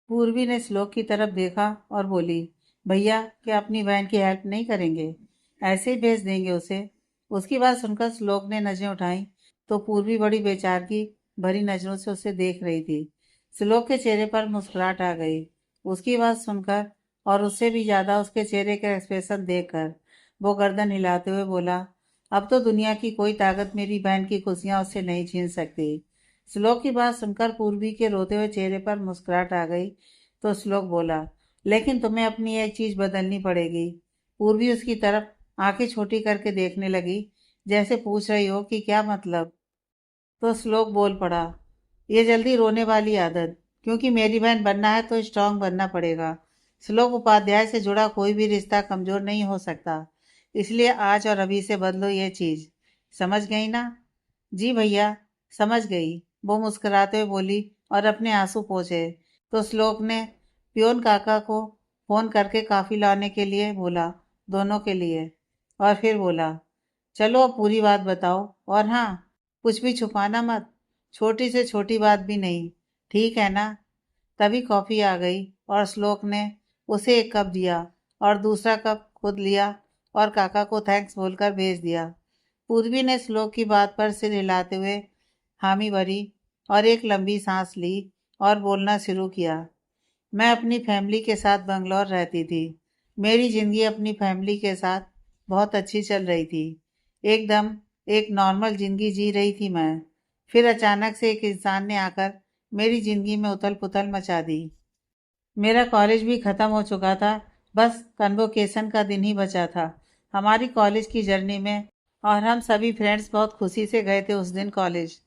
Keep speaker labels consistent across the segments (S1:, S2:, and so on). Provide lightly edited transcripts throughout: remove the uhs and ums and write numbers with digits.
S1: पूर्वी ने श्लोक की तरफ देखा और बोली, भैया क्या अपनी बहन की हेल्प नहीं करेंगे? ऐसे ही भेज देंगे उसे? उसकी बात सुनकर श्लोक ने नजरें उठाई तो पूर्वी बड़ी बेचारगी भरी नजरों से उसे देख रही थी। श्लोक के चेहरे पर मुस्कुराहट आ गई। उसकी बात सुनकर और उससे भी ज्यादा उसके चेहरे के एक्सप्रेशन देखकर वो गर्दन हिलाते हुए बोला, अब तो दुनिया की कोई ताकत मेरी बहन की खुशियां उससे नहीं छीन सकती। श्लोक की बात सुनकर पूर्वी के रोते हुए चेहरे पर मुस्कुराहट आ गई तो श्लोक बोला, लेकिन तुम्हें अपनी एक चीज बदलनी पड़ेगी। पूर्वी उसकी तरफ आंखें छोटी करके देखने लगी, जैसे पूछ रही हो कि क्या मतलब। तो श्लोक बोल पड़ा, ये जल्दी रोने वाली आदत, क्योंकि मेरी बहन बनना है तो स्ट्रांग बनना पड़ेगा। श्लोक उपाध्याय से जुड़ा कोई भी रिश्ता कमजोर नहीं हो सकता, इसलिए आज और अभी से बदलो ये चीज। समझ गई ना? जी भैया, समझ गई, वो मुस्कुराते हुए बोली और अपने आंसू पोंछे। तो श्लोक ने पियोन काका को फोन करके काफी लाने के लिए बोला, दोनों के लिए। और फिर बोला, चलो अब पूरी बात बताओ, और हाँ, कुछ भी छुपाना मत, छोटी से छोटी बात भी नहीं, ठीक है ना? तभी कॉफी आ गई और श्लोक ने उसे एक कप दिया और दूसरा कप खुद लिया और काका को थैंक्स बोलकर भेज दिया। पूर्वी ने श्लोक की बात पर सिर हिलाते हुए हामी भरी और एक लंबी सांस ली और बोलना शुरू किया। मैं अपनी फैमिली के साथ बंगलौर रहती थी। मेरी जिंदगी अपनी फैमिली के साथ बहुत अच्छी चल रही थी। एकदम एक नॉर्मल जिंदगी जी रही थी मैं। फिर अचानक से एक इंसान ने आकर मेरी जिंदगी में उथल पुथल मचा दी। मेरा कॉलेज भी ख़त्म हो चुका था, बस कन्वोकेशन का दिन ही बचा था हमारी कॉलेज की जर्नी में। और हम सभी फ्रेंड्स बहुत खुशी से गए थे उस दिन कॉलेज।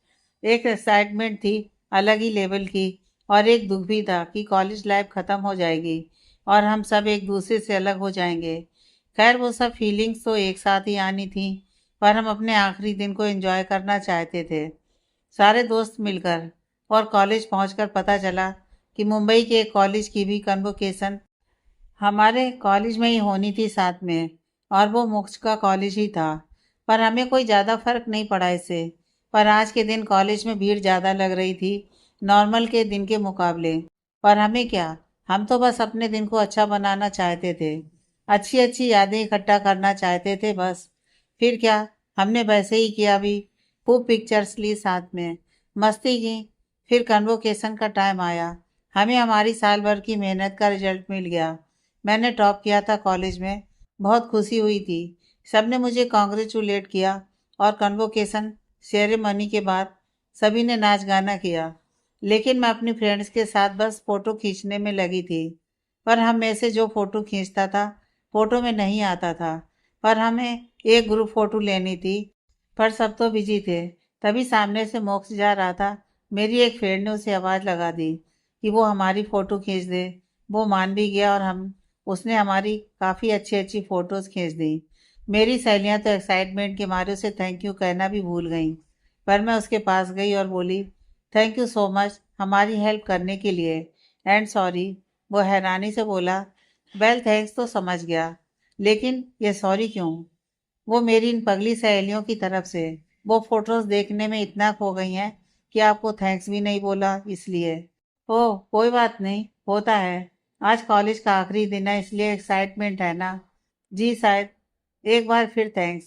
S1: एक एक्साइटमेंट थी अलग ही लेवल की, और एक दुख भी था कि कॉलेज लाइफ ख़त्म हो जाएगी और हम सब एक दूसरे से अलग हो जाएंगे। खैर वो सब फीलिंग्स तो एक साथ ही आनी थी, पर हम अपने आखिरी दिन को एंजॉय करना चाहते थे सारे दोस्त मिलकर। और कॉलेज पहुंचकर पता चला कि मुंबई के एक कॉलेज की भी कन्वोकेशन हमारे कॉलेज में ही होनी थी साथ में, और वो मोक्ष का कॉलेज ही था। पर हमें कोई ज़्यादा फर्क नहीं पड़ा इससे। पर आज के दिन कॉलेज में भीड़ ज़्यादा लग रही थी नॉर्मल के दिन के मुकाबले। पर हमें क्या, हम तो बस अपने दिन को अच्छा बनाना चाहते थे, अच्छी अच्छी यादें इकट्ठा करना चाहते थे बस। फिर क्या, हमने वैसे ही किया भी। खूब पिक्चर्स ली साथ में, मस्ती की। फिर कन्वोकेशन का टाइम आया। हमें हमारी साल भर की मेहनत का रिजल्ट मिल गया। मैंने टॉप किया था कॉलेज में। बहुत खुशी हुई थी, सबने मुझे कॉन्ग्रेचुलेट किया। और कन्वोकेशन सेरेमनी के बाद सभी ने नाच गाना किया, लेकिन मैं अपनी फ्रेंड्स के साथ बस फ़ोटो खींचने में लगी थी। पर हम में से जो फ़ोटो खींचता था फ़ोटो में नहीं आता था। पर हमें एक ग्रुप फ़ोटो लेनी थी, पर सब तो बिजी थे। तभी सामने से मोक्ष जा रहा था। मेरी एक फ्रेंड ने उसे आवाज़ लगा दी कि वो हमारी फ़ोटो खींच दे। वो मान भी गया और हम उसने हमारी काफ़ी अच्छी अच्छी फ़ोटोज़ खींच दी। मेरी सहेलियां तो एक्साइटमेंट के मारे उसे थैंक यू कहना भी भूल गईं। पर मैं उसके पास गई और बोली, थैंक यू सो मच हमारी हेल्प करने के लिए, एंड सॉरी। वो हैरानी से बोला, वेल थैंक्स तो समझ गया, लेकिन ये सॉरी क्यों? वो मेरी इन पगली सहेलियों की तरफ से वो फोटोज देखने में इतना खो गई हैं कि आपको थैंक्स भी नहीं बोला इसलिए। ओह कोई बात नहीं, होता है। आज कॉलेज का आखिरी दिन है इसलिए एक्साइटमेंट है ना? जी शायद। एक बार फिर थैंक्स।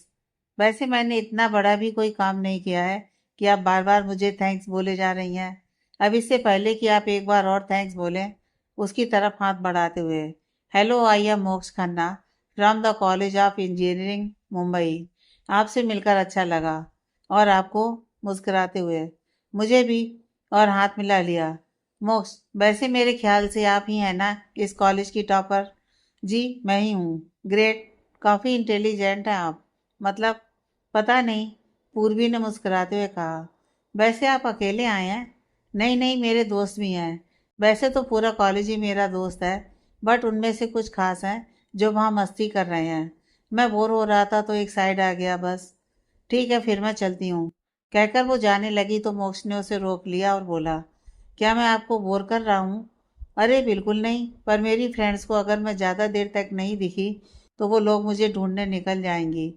S1: वैसे मैंने इतना बड़ा भी कोई काम नहीं किया है कि आप बार बार मुझे थैंक्स बोले जा रही हैं। अब इससे पहले कि आप एक बार और थैंक्स बोलें, उसकी तरफ हाथ बढ़ाते हुए, हेलो आई एम मोक्ष Khanna from the college of engineering Mumbai. आपसे मिलकर अच्छा लगा। और आपको? मुस्कुराते हुए, मुझे भी। और हाथ मिला लिया। मोक्ष, वैसे मेरे ख्याल से आप ही हैं ना इस कॉलेज की टॉपर? जी मैं ही हूँ। ग्रेट, काफ़ी इंटेलिजेंट हैं आप। मतलब, पता नहीं, पूर्वी ने मुस्कुराते हुए कहा। वैसे आप अकेले आए हैं? नहीं नहीं, मेरे दोस्त भी हैं। वैसे तो पूरा कॉलेज ही मेरा दोस्त है, बट उनमें से कुछ खास हैं जो वहाँ मस्ती कर रहे हैं। मैं बोर हो रहा था तो एक साइड आ गया बस। ठीक है फिर मैं चलती हूँ। कहकर वो जाने लगी तो मोक्ष ने उसे रोक लिया और बोला, क्या मैं आपको बोर कर रहा हूँ? अरे बिल्कुल नहीं, पर मेरी फ्रेंड्स को अगर मैं ज़्यादा देर तक नहीं दिखी तो वो लोग मुझे ढूंढने निकल जाएंगी,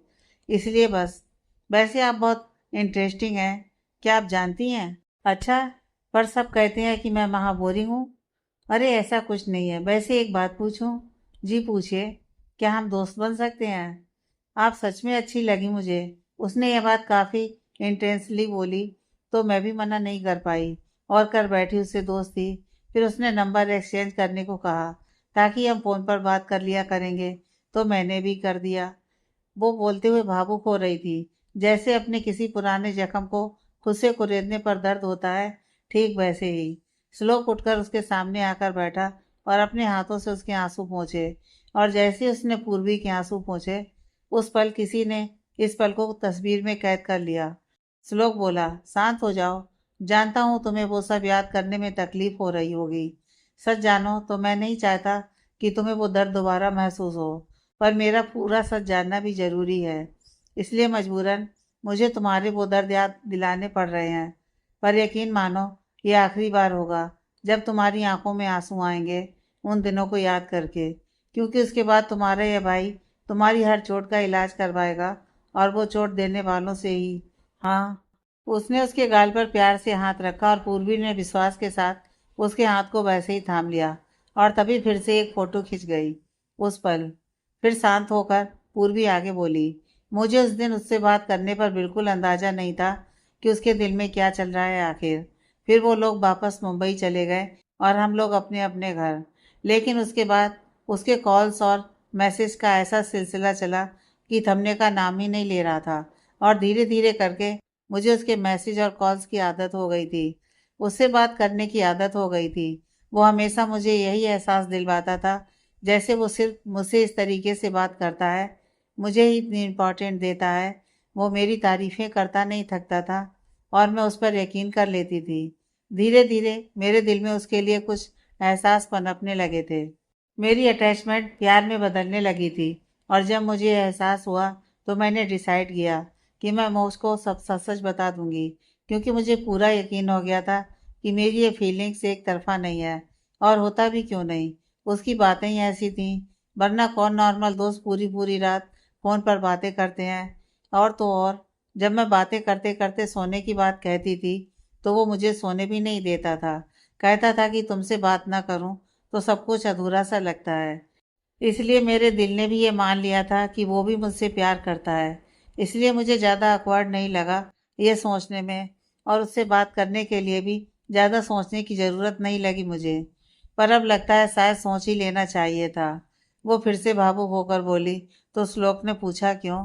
S1: इसलिए बस। वैसे आप बहुत इंटरेस्टिंग हैं, क्या आप जानती हैं? अच्छा, पर सब कहते हैं कि मैं महा बोरिंग हूँ। अरे ऐसा कुछ नहीं है, वैसे एक बात पूछूं? जी पूछिए। क्या हम दोस्त बन सकते हैं? आप सच में अच्छी लगी मुझे। उसने यह बात काफ़ी इंटेंसली बोली तो मैं भी मना नहीं कर पाई और कर बैठी उससे दोस्ती। फिर उसने नंबर एक्सचेंज करने को कहा ताकि हम फ़ोन पर बात कर लिया करेंगे, तो मैंने भी कर दिया। वो बोलते हुए भावुक हो रही थी, जैसे अपने किसी पुराने जख्म को खुद से कुरेदने पर दर्द होता है, ठीक वैसे ही। श्लोक उठकर उसके सामने आकर बैठा और अपने हाथों से उसके आंसू पोंछे, और जैसे उसने पूर्वी के आंसू पोंछे, उस पल किसी ने इस पल को तस्वीर में कैद कर लिया। श्लोक बोला, शांत हो जाओ। जानता हूँ तुम्हें वो सब याद करने में तकलीफ हो रही होगी। सच जानो तो मैं नहीं चाहता कि तुम्हें वो दर्द दोबारा महसूस हो, पर मेरा पूरा सच जानना भी ज़रूरी है। इसलिए मजबूरन मुझे तुम्हारे वो दर्द याद दिलाने पड़ रहे हैं। पर यकीन मानो, ये आखिरी बार होगा जब तुम्हारी आंखों में आंसू आएंगे, उन दिनों को याद करके। क्योंकि उसके बाद तुम्हारा यह भाई तुम्हारी हर चोट का इलाज करवाएगा, और वो चोट देने वालों से ही। हाँ। उसने उसके गाल पर प्यार से हाथ रखा और पूर्वी ने विश्वास के साथ उसके हाथ को वैसे ही थाम लिया। और तभी फिर से एक फोटो खिंच गई। उस पल फिर शांत होकर पूर्वी आगे बोली, मुझे उस दिन उससे बात करने पर बिल्कुल अंदाजा नहीं था कि उसके दिल में क्या चल रहा है आखिर। फिर वो लोग वापस मुंबई चले गए और हम लोग अपने अपने घर। लेकिन उसके बाद उसके कॉल्स और मैसेज का ऐसा सिलसिला चला कि थमने का नाम ही नहीं ले रहा था। और धीरे धीरे करके मुझे उसके मैसेज और कॉल्स की आदत हो गई थी। उससे बात करने की आदत हो गई थी। वो हमेशा मुझे यही एहसास दिलवाता था, जैसे वो सिर्फ मुझसे इस तरीके से बात करता है, मुझे ही इतनी इम्पोर्टेंट देता है। वो मेरी तारीफ़ें करता नहीं थकता था और मैं उस पर यकीन कर लेती थी। धीरे धीरे मेरे दिल में उसके लिए कुछ एहसास पनपने लगे थे। मेरी अटैचमेंट प्यार में बदलने लगी थी। और जब मुझे एहसास हुआ तो मैंने डिसाइड किया कि मैं मोक्ष को सब सच सच बता दूंगी, क्योंकि मुझे पूरा यकीन हो गया था कि मेरी ये फीलिंग्स एक तरफा नहीं है। और होता भी क्यों नहीं, उसकी बातें ही ऐसी थीं। वरना कौन नॉर्मल दोस्त पूरी पूरी रात फ़ोन पर बातें करते हैं। और तो और, जब मैं बातें करते करते सोने की बात कहती थी तो वो मुझे सोने भी नहीं देता था। कहता था कि तुमसे बात ना करूं तो सब कुछ अधूरा सा लगता है। इसलिए मेरे दिल ने भी ये मान लिया था कि वो भी मुझसे प्यार करता है। इसलिए मुझे ज़्यादा अकवर्ड नहीं लगा ये सोचने में, और उससे बात करने के लिए भी ज़्यादा सोचने की ज़रूरत नहीं लगी मुझे। पर अब लगता है शायद सोच ही लेना चाहिए था। वो फिर से भावुक होकर बोली, तो श्लोक ने पूछा, क्यों?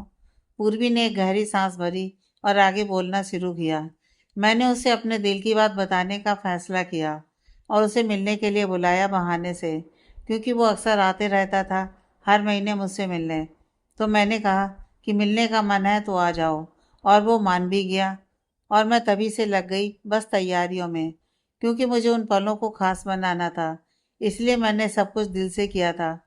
S1: पूर्वी ने एक गहरी सांस भरी और आगे बोलना शुरू किया। मैंने उसे अपने दिल की बात बताने का फैसला किया और उसे मिलने के लिए बुलाया बहाने से, क्योंकि वो अक्सर आते रहता था हर महीने मुझसे मिलने। तो मैंने कहा कि मिलने का मन है तो आ जाओ, और वो मान भी गया। और मैं तभी से लग गई बस तैयारियों में, क्योंकि मुझे उन पलों को खास बनाना था। इसलिए मैंने सब कुछ दिल से किया था।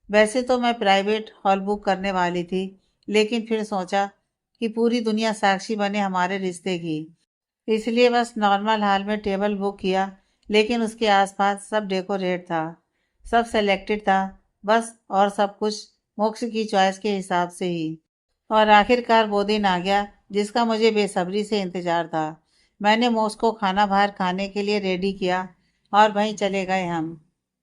S1: वैसे तो मैं प्राइवेट हॉल बुक करने वाली थी, लेकिन फिर सोचा कि पूरी दुनिया साक्षी बने हमारे रिश्ते की। इसलिए बस नॉर्मल हॉल में टेबल बुक किया, लेकिन उसके आसपास सब डेकोरेट था, सब सेलेक्टेड था। बस और सब कुछ मोक्ष की चॉइस के हिसाब से ही। और आखिरकार वो दिन आ गया जिसका मुझे बेसब्री से इंतजार था। मैंने मोक्ष को खाना बाहर खाने के लिए रेडी किया और वहीं चले गए हम।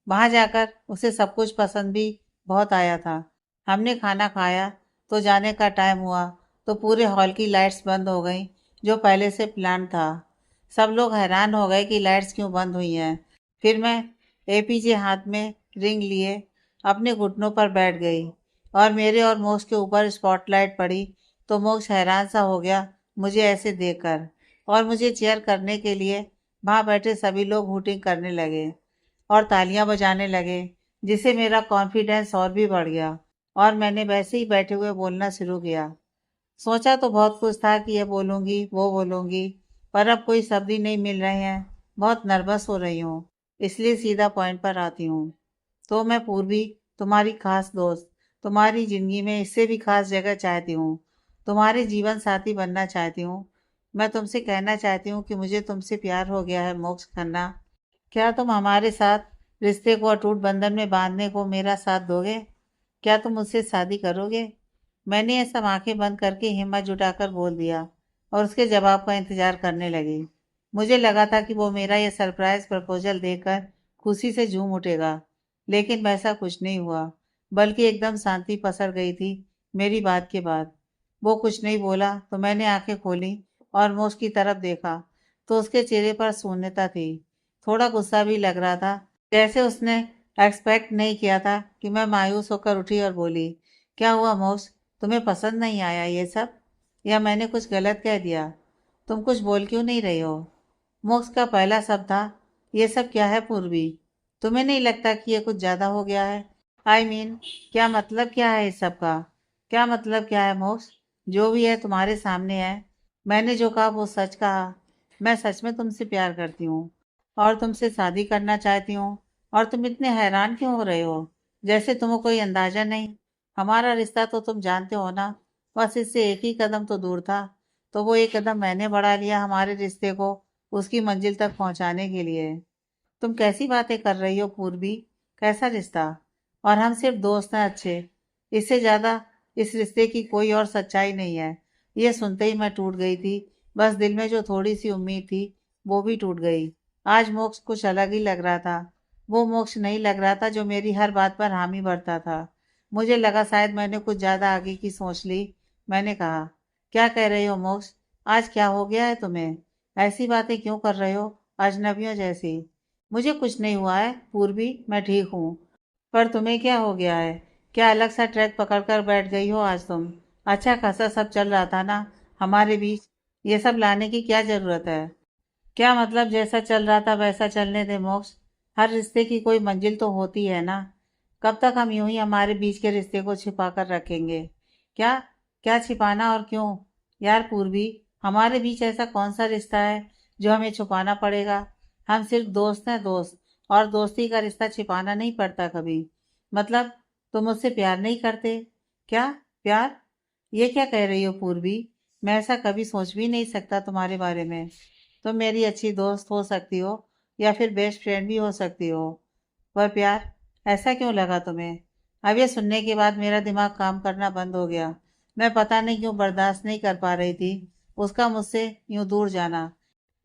S1: वहां जाकर उसे सब कुछ पसंद भी बहुत आया था। हमने खाना खाया तो जाने का टाइम हुआ तो पूरे हॉल की लाइट्स बंद हो गई, जो पहले से प्लान था। सब लोग हैरान हो गए कि लाइट्स क्यों बंद हुई हैं। फिर मैं एपीजे हाथ में रिंग लिए अपने घुटनों पर बैठ गई, और मेरे और मोक्ष के ऊपर स्पॉटलाइट पड़ी तो मोक्ष हैरान सा हो गया मुझे ऐसे देखकर, और मुझे चेयर करने के लिए वहाँ बैठे सभी लोग हूटिंग करने लगे और तालियां बजाने लगे, जिससे मेरा कॉन्फिडेंस और भी बढ़ गया। और मैंने वैसे ही बैठे हुए बोलना शुरू किया। सोचा तो बहुत कुछ था कि ये बोलूँगी वो बोलूँगी, पर अब कोई शब्द ही नहीं मिल रहे हैं। बहुत नर्वस हो रही हूँ, इसलिए सीधा पॉइंट पर आती हूँ। तो मैं पूर्वी, तुम्हारी खास दोस्त, तुम्हारी ज़िंदगी में इससे भी खास जगह चाहती हूँ। तुम्हारे जीवन साथी बनना चाहती हूँ। मैं तुमसे कहना चाहती हूँ कि मुझे तुमसे प्यार हो गया है मोक्ष खन्ना। क्या तुम हमारे साथ रिश्ते को अटूट बंधन में बांधने को मेरा साथ दोगे? क्या तुम मुझसे शादी करोगे? मैंने ये सब आंखें बंद करके हिम्मत जुटाकर बोल दिया और उसके जवाब का इंतजार करने लगी। मुझे लगा था कि वो मेरा ये सरप्राइज प्रपोजल देकर खुशी से झूम उठेगा। लेकिन वैसा कुछ नहीं हुआ, बल्कि एकदम शांति पसर गई थी मेरी बात के बाद। वो कुछ नहीं बोला तो मैंने आंखें खोली और मैं उसकी तरफ देखा तो उसके चेहरे पर शून्यता थी। थोड़ा गुस्सा भी लग रहा था, जैसे उसने एक्सपेक्ट नहीं किया था कि मैं मायूस होकर उठी और बोली, क्या हुआ मोक्ष, तुम्हें पसंद नहीं आया ये सब, या मैंने कुछ गलत कह दिया? तुम कुछ बोल क्यों नहीं रही हो? मोक्ष का पहला शब्द था, ये सब क्या है पूर्वी? तुम्हें नहीं लगता कि ये कुछ ज्यादा हो गया है? आई मीन, क्या मतलब क्या है इस सब का? क्या मतलब क्या है मोक्ष? जो भी है तुम्हारे सामने है। मैंने जो कहा वो सच कहा। मैं सच में तुमसे प्यार करती हूँ और तुमसे शादी करना चाहती हूँ। और तुम इतने हैरान क्यों हो रहे हो, जैसे तुम्हें कोई अंदाजा नहीं? हमारा रिश्ता तो तुम जानते हो ना, बस इससे एक ही कदम तो दूर था। तो वो एक कदम मैंने बढ़ा लिया हमारे रिश्ते को उसकी मंजिल तक पहुंचाने के लिए। तुम कैसी बातें कर रही हो पूर्वी? कैसा रिश्ता? और हम सिर्फ दोस्त हैं अच्छे। इससे ज्यादा इस रिश्ते की कोई और सच्चाई नहीं है। ये सुनते ही मैं टूट गई थी। बस दिल में जो थोड़ी सी उम्मीद थी वो भी टूट गई। आज मोक्ष कुछ अलग ही लग रहा था। वो मोक्ष नहीं लग रहा था जो मेरी हर बात पर हामी भरता था। मुझे लगा शायद मैंने कुछ ज्यादा आगे की सोच ली। मैंने कहा, क्या कह रही हो मोक्ष? आज क्या हो गया है तुम्हें? ऐसी बातें क्यों कर रहे हो, अजनबियों जैसी? मुझे कुछ नहीं हुआ है पूर्वी, मैं ठीक हूँ। पर तुम्हें क्या हो गया है? क्या अलग सा ट्रैक पकड़कर बैठ गई हो आज तुम? अच्छा खासा सब चल रहा था ना हमारे बीच, ये सब लाने की क्या जरूरत है? क्या मतलब जैसा चल रहा था वैसा चलने दे मोक्ष। हर रिश्ते की कोई मंजिल तो होती है ना। कब तक हम यूं ही हमारे बीच के रिश्ते को छिपा कर रखेंगे? क्या? क्या छिपाना और क्यों? यार पूर्वी, हमारे बीच ऐसा कौन सा रिश्ता है जो हमें छुपाना पड़ेगा? हम सिर्फ दोस्त हैं, दोस्त। और दोस्ती का रिश्ता छिपाना नहीं पड़ता कभी। मतलब तुम मुझसे प्यार नहीं करते? क्या? प्यार? ये क्या कह रही हो पूर्वी? मैं ऐसा कभी सोच भी नहीं सकता तुम्हारे बारे में। तुम मेरी अच्छी दोस्त हो सकती हो या फिर बेस्ट फ्रेंड भी हो सकती हो, पर प्यार, ऐसा क्यों लगा तुम्हें? अब ये सुनने के बाद मेरा दिमाग काम करना बंद हो गया। मैं पता नहीं क्यों बर्दाश्त नहीं कर पा रही थी उसका मुझसे यूं दूर जाना।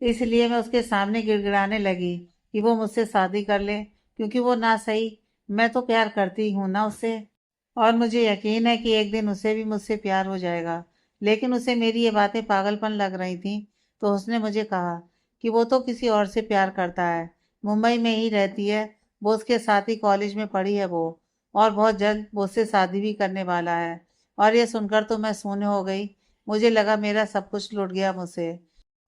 S1: इसलिए मैं उसके सामने गिड़गिड़ाने लगी कि वो मुझसे शादी कर ले, क्योंकि वो ना सही, मैं तो प्यार करती हूँ ना उससे। और मुझे यकीन है कि एक दिन उसे भी मुझसे प्यार हो जाएगा। लेकिन उसे मेरी ये बातें पागलपन लग रही थी। तो उसने मुझे कहा कि वो तो किसी और से प्यार करता है, मुंबई में ही रहती है, वो उसके साथ ही कॉलेज में पढ़ी है वो, और बहुत जल्द वो उससे शादी भी करने वाला है। और ये सुनकर तो मैं शून्य हो गई। मुझे लगा मेरा सब कुछ लुट गया मुझसे।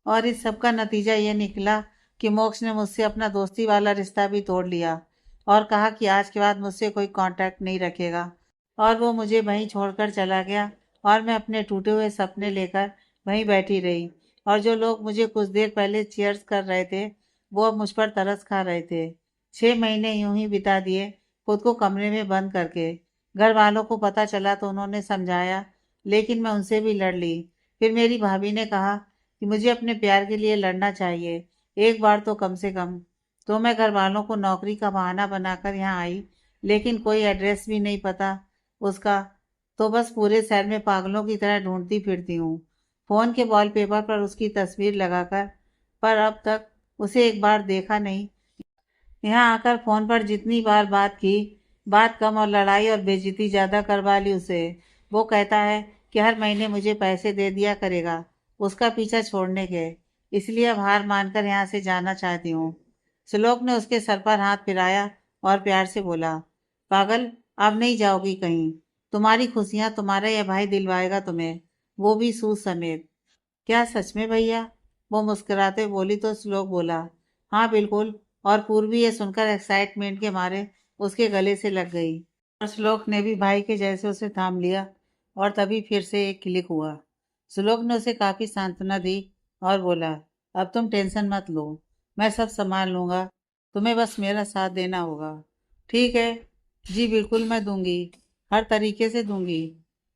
S1: और इस सब का नतीजा ये निकला कि मोक्ष ने मुझसे अपना दोस्ती वाला रिश्ता भी तोड़ लिया और कहा कि आज के बाद मुझसे कोई कांटेक्ट नहीं रखेगा। और वो मुझे वहीं छोड़कर चला गया और मैं अपने टूटे हुए सपने लेकर वहीं बैठी रही। और जो लोग मुझे कुछ देर पहले चीयर्स कर रहे थे वो अब मुझ पर तरस खा रहे थे। 6 महीने यूं ही बिता दिए खुद को कमरे में बंद करके। घर वालों को पता चला तो उन्होंने समझाया, लेकिन मैं उनसे भी लड़ ली। फिर मेरी भाभी ने कहा कि मुझे अपने प्यार के लिए लड़ना चाहिए, एक बार तो कम से कम। तो मैं घर वालों को नौकरी का बहाना बनाकर यहाँ आई, लेकिन कोई एड्रेस भी नहीं पता उसका। तो बस पूरे शहर में पागलों की तरह ढूंढती फिरती हूँ, फोन के वॉलपेपर पर उसकी तस्वीर लगाकर। पर अब तक उसे एक बार देखा नहीं। यहाँ आकर फोन पर जितनी बार बात की, बात कम और लड़ाई और बेइज्जती ज्यादा करवा ली उसे। वो कहता है कि हर महीने मुझे पैसे दे दिया करेगा उसका पीछा छोड़ने के। इसलिए अब हार मानकर यहाँ से जाना चाहती हूँ। श्लोक ने उसके सर पर हाथ फिराया और प्यार से बोला, पागल, अब नहीं जाओगी कहीं। तुम्हारी खुशियां तुम्हारा यह भाई दिलवाएगा तुम्हें, वो भी सूद समेत। क्या सच में भैया? वो मुस्कुराते बोली तो श्लोक बोला, हाँ बिल्कुल। और पूर्वी ये सुनकर एक्साइटमेंट के मारे उसके गले से लग गई और श्लोक ने भी भाई के जैसे उसे थाम लिया। और तभी फिर से एक क्लिक हुआ। श्लोक ने उसे काफी सांत्वना दी और बोला, अब तुम टेंशन मत लो, मैं सब संभाल लूंगा, तुम्हें बस मेरा साथ देना होगा। ठीक है, जी बिल्कुल मैं दूंगी, हर तरीके से दूंगी।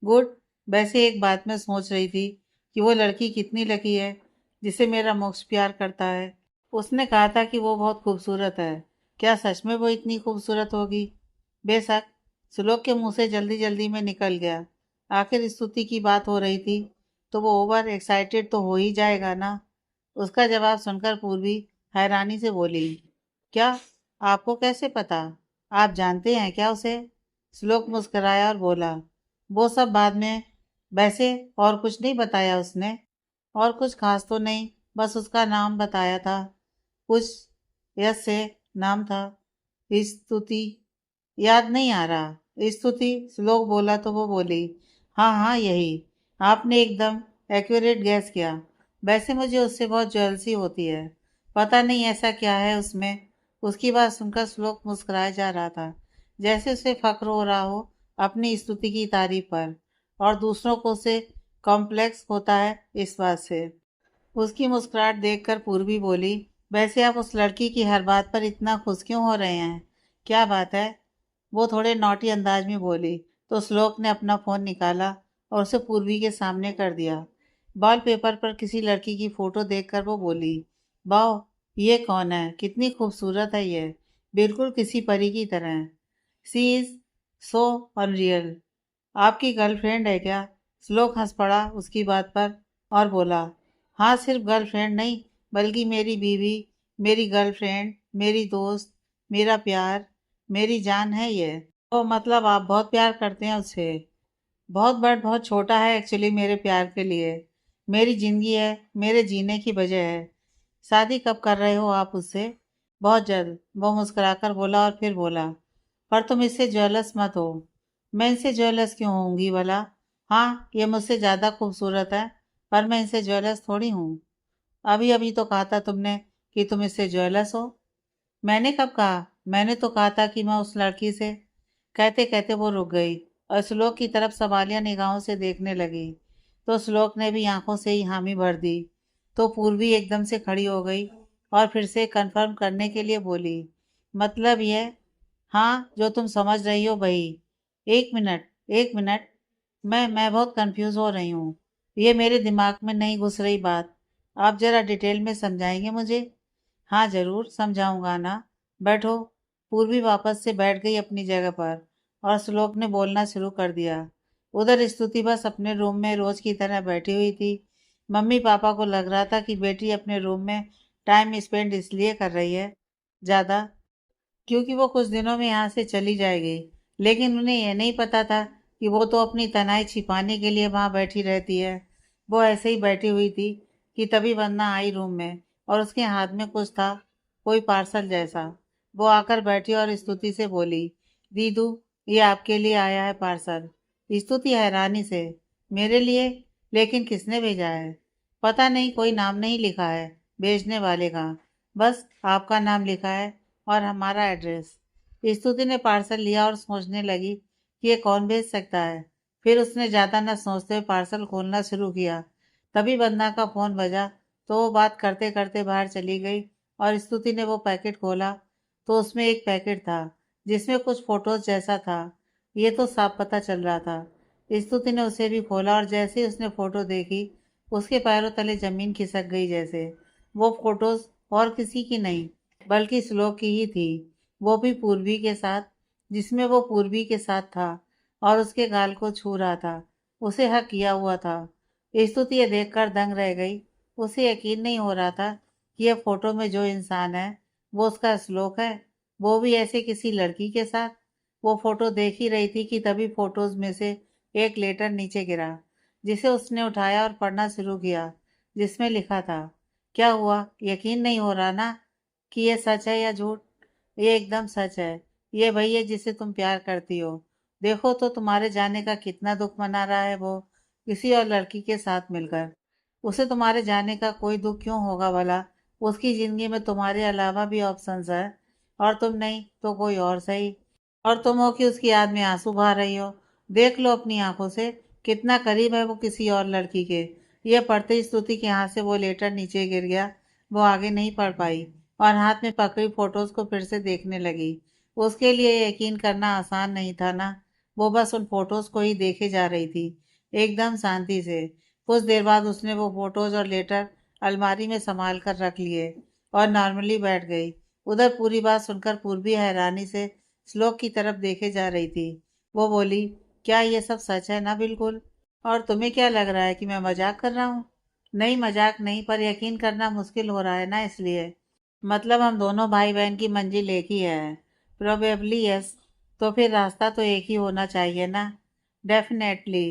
S1: गुड। वैसे एक बात मैं सोच रही थी कि वो लड़की कितनी लकी है जिसे मेरा मोक्ष प्यार करता है। उसने कहा था कि वो बहुत खूबसूरत है। क्या सच में वो इतनी खूबसूरत होगी? बेशक। श्लोक के मुंह से जल्दी जल्दी में निकल गया। आखिर स्तुति की बात हो रही थी तो वो ओवर एक्साइटेड तो हो ही जाएगा ना। उसका जवाब सुनकर पूर्वी हैरानी से बोली, क्या? आपको कैसे पता? आप जानते हैं क्या उसे? श्लोक मुस्कुराया और बोला, वो सब बाद में। वैसे और कुछ नहीं बताया उसने? और कुछ खास तो नहीं, बस उसका नाम बताया था। कुछ यस से नाम था। स्तुति। याद नहीं आ रहा। स्तुति, श्लोक बोला तो वो बोली, हाँ हाँ यही। आपने एकदम एक्यूरेट गैस किया। वैसे मुझे उससे बहुत जेलसी होती है। पता नहीं ऐसा क्या है उसमें। उसकी बात सुनकर श्लोक मुस्कुराया जा रहा था, जैसे उसे फक्र हो रहा हो अपनी स्तुति की तारीफ पर, और दूसरों को उसे कॉम्प्लेक्स होता है इस बात से। उसकी मुस्कुराहट देखकर पूर्वी बोली, वैसे आप उस लड़की की हर बात पर इतना खुश क्यों हो रहे हैं? क्या बात है? वो थोड़े नॉटी अंदाज में बोली। तो श्लोक ने अपना फ़ोन निकाला और उसे पूर्वी के सामने कर दिया। वॉल पेपर पर किसी लड़की की फ़ोटो देखकर वो बोली, वाह, ये कौन है? कितनी खूबसूरत है ये। बिल्कुल किसी परी की तरह। सी इज़ सो अनरियल। आपकी गर्लफ्रेंड है क्या? श्लोक हंस पड़ा उसकी बात पर और बोला, हाँ, सिर्फ गर्लफ्रेंड नहीं, बल्कि मेरी बीवी, मेरी गर्लफ्रेंड, मेरी दोस्त, मेरा प्यार, मेरी जान है ये। तो मतलब आप बहुत प्यार करते हैं उससे? बहुत बड़ बहुत छोटा है एक्चुअली मेरे प्यार के लिए। मेरी ज़िंदगी है, मेरे जीने की वजह है। शादी कब कर रहे हो आप उससे? बहुत जल्द, वो मुस्कुराकर बोला और फिर बोला, पर तुम इससे जेलस मत हो। मैं इनसे जेलस क्यों होंगी भला? हाँ, ये मुझसे ज़्यादा खूबसूरत है, पर मैं इनसे जेलस थोड़ी हूँ। अभी अभी तो कहा था तुमने कि तुम इससे जेलस हो। मैंने कब कहा? मैंने तो कहा था कि मैं उस लड़की से। कहते कहते वो रुक गई और श्लोक की तरफ सवालिया निगाहों से देखने लगी। तो श्लोक ने भी आंखों से ही हामी भर दी। तो पूर्वी एकदम से खड़ी हो गई और फिर से कंफर्म करने के लिए बोली, मतलब ये? हाँ, जो तुम समझ रही हो वही। एक मिनट, एक मिनट। मैं बहुत कंफ्यूज हो रही हूँ। ये मेरे दिमाग में नहीं घुस रही बात। आप जरा डिटेल में समझाएंगे मुझे? हाँ जरूर समझाऊंगा ना। बैठो। पूर्वी वापस से बैठ गई अपनी जगह पर और श्लोक ने बोलना शुरू कर दिया। उधर स्तुति बस अपने रूम में रोज की तरह बैठी हुई थी। मम्मी पापा को लग रहा था कि बेटी अपने रूम में टाइम स्पेंड इसलिए कर रही है ज़्यादा, क्योंकि वो कुछ दिनों में यहाँ से चली जाएगी। लेकिन उन्हें यह नहीं पता था कि वो तो अपनी तनाई छिपाने के लिए वहाँ बैठी रहती है। वो ऐसे ही बैठी हुई थी कि तभी वंदना आई रूम में और उसके हाथ में कुछ था, कोई पार्सल जैसा। वो आकर बैठी और स्तुति से बोली, दीदू, ये आपके लिए आया है पार्सल। स्तुति हैरानी से, मेरे लिए? लेकिन किसने भेजा है? पता नहीं, कोई नाम नहीं लिखा है भेजने वाले का, बस आपका नाम लिखा है और हमारा एड्रेस। स्तुति ने पार्सल लिया और सोचने लगी कि ये कौन भेज सकता है। फिर उसने ज़्यादा न सोचते हुए पार्सल खोलना शुरू किया। तभी वंदना का फ़ोन बजा तो वो बात करते करते बाहर चली गई और स्तुति ने वो पैकेट खोला तो उसमें एक पैकेट था जिसमें कुछ फोटोज जैसा था। ये तो साफ पता चल रहा था। स्तुति ने उसे भी खोला और जैसे ही उसने फ़ोटो देखी उसके पैरों तले ज़मीन खिसक गई जैसे। वो फोटोज और किसी की नहीं, बल्कि श्लोक की ही थी। वो भी पूर्वी के साथ, जिसमें वो पूर्वी के साथ था और उसके गाल को छू रहा था, उसे हक किया हुआ था। स्तुति ये देखकर दंग रह गई। उसे यकीन नहीं हो रहा था कि यह फोटो में जो इंसान है वो उसका श्लोक है, वो भी ऐसे किसी लड़की के साथ। वो फोटो देख ही रही थी कि तभी फोटोज में से एक लेटर नीचे गिरा, जिसे उसने उठाया और पढ़ना शुरू किया, जिसमें लिखा था, क्या हुआ, यकीन नहीं हो रहा ना कि ये सच है या झूठ? ये एकदम सच है। ये वही है जिसे तुम प्यार करती हो। देखो तो तुम्हारे जाने का कितना दुख मना रहा है वो, किसी और लड़की के साथ मिलकर। उसे तुम्हारे जाने का कोई दुख क्यों होगा भला? उसकी जिंदगी में तुम्हारे अलावा भी ऑप्शंस है, और तुम नहीं तो कोई और सही। और तुम हो कि उसकी याद में आंसू बहा रही हो। देख लो अपनी आंखों से, कितना करीब है वो किसी और लड़की के। यह पढ़ते ही स्तुति के हाथ से वो लेटर नीचे गिर गया। वो आगे नहीं पढ़ पाई और हाथ में पकड़ी फोटोज को फिर से देखने लगी। उसके लिए यकीन करना आसान नहीं था ना। वो बस उन फोटोज को ही देखे जा रही थी, एकदम शांति से। कुछ देर बाद उसने वो फोटोज और लेटर अलमारी में संभाल कर रख लिए और नॉर्मली बैठ गई। उधर पूरी बात सुनकर पूर्वी हैरानी से श्लोक की तरफ देखे जा रही थी। वो बोली, क्या ये सब सच है ना? बिल्कुल। और तुम्हें क्या लग रहा है कि मैं मजाक कर रहा हूँ? नहीं, मजाक नहीं, पर यकीन करना मुश्किल हो रहा है ना, इसलिए। मतलब हम दोनों भाई बहन की मंजिल एक ही है। Probably yes. तो फिर रास्ता तो एक ही होना चाहिए ना। डेफिनेटली।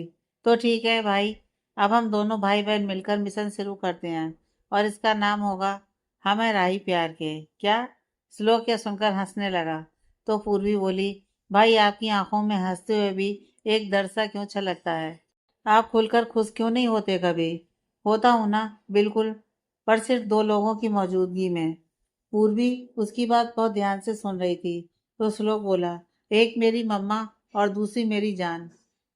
S1: तो ठीक है भाई, अब हम दोनों भाई बहन मिलकर मिशन शुरू करते हैं और इसका नाम होगा हमें राही प्यार के। क्या? श्लोक यह सुनकर हंसने लगा तो पूर्वी बोली, भाई आपकी आंखों में हंसते हुए भी एक डर सा क्यों छलकता है? आप खुलकर खुश क्यों नहीं होते कभी? होता हूं ना, बिल्कुल, पर सिर्फ दो लोगों की मौजूदगी में। पूर्वी उसकी बात बहुत ध्यान से सुन रही थी। तो श्लोक बोला, एक मेरी मम्मा और दूसरी मेरी जान।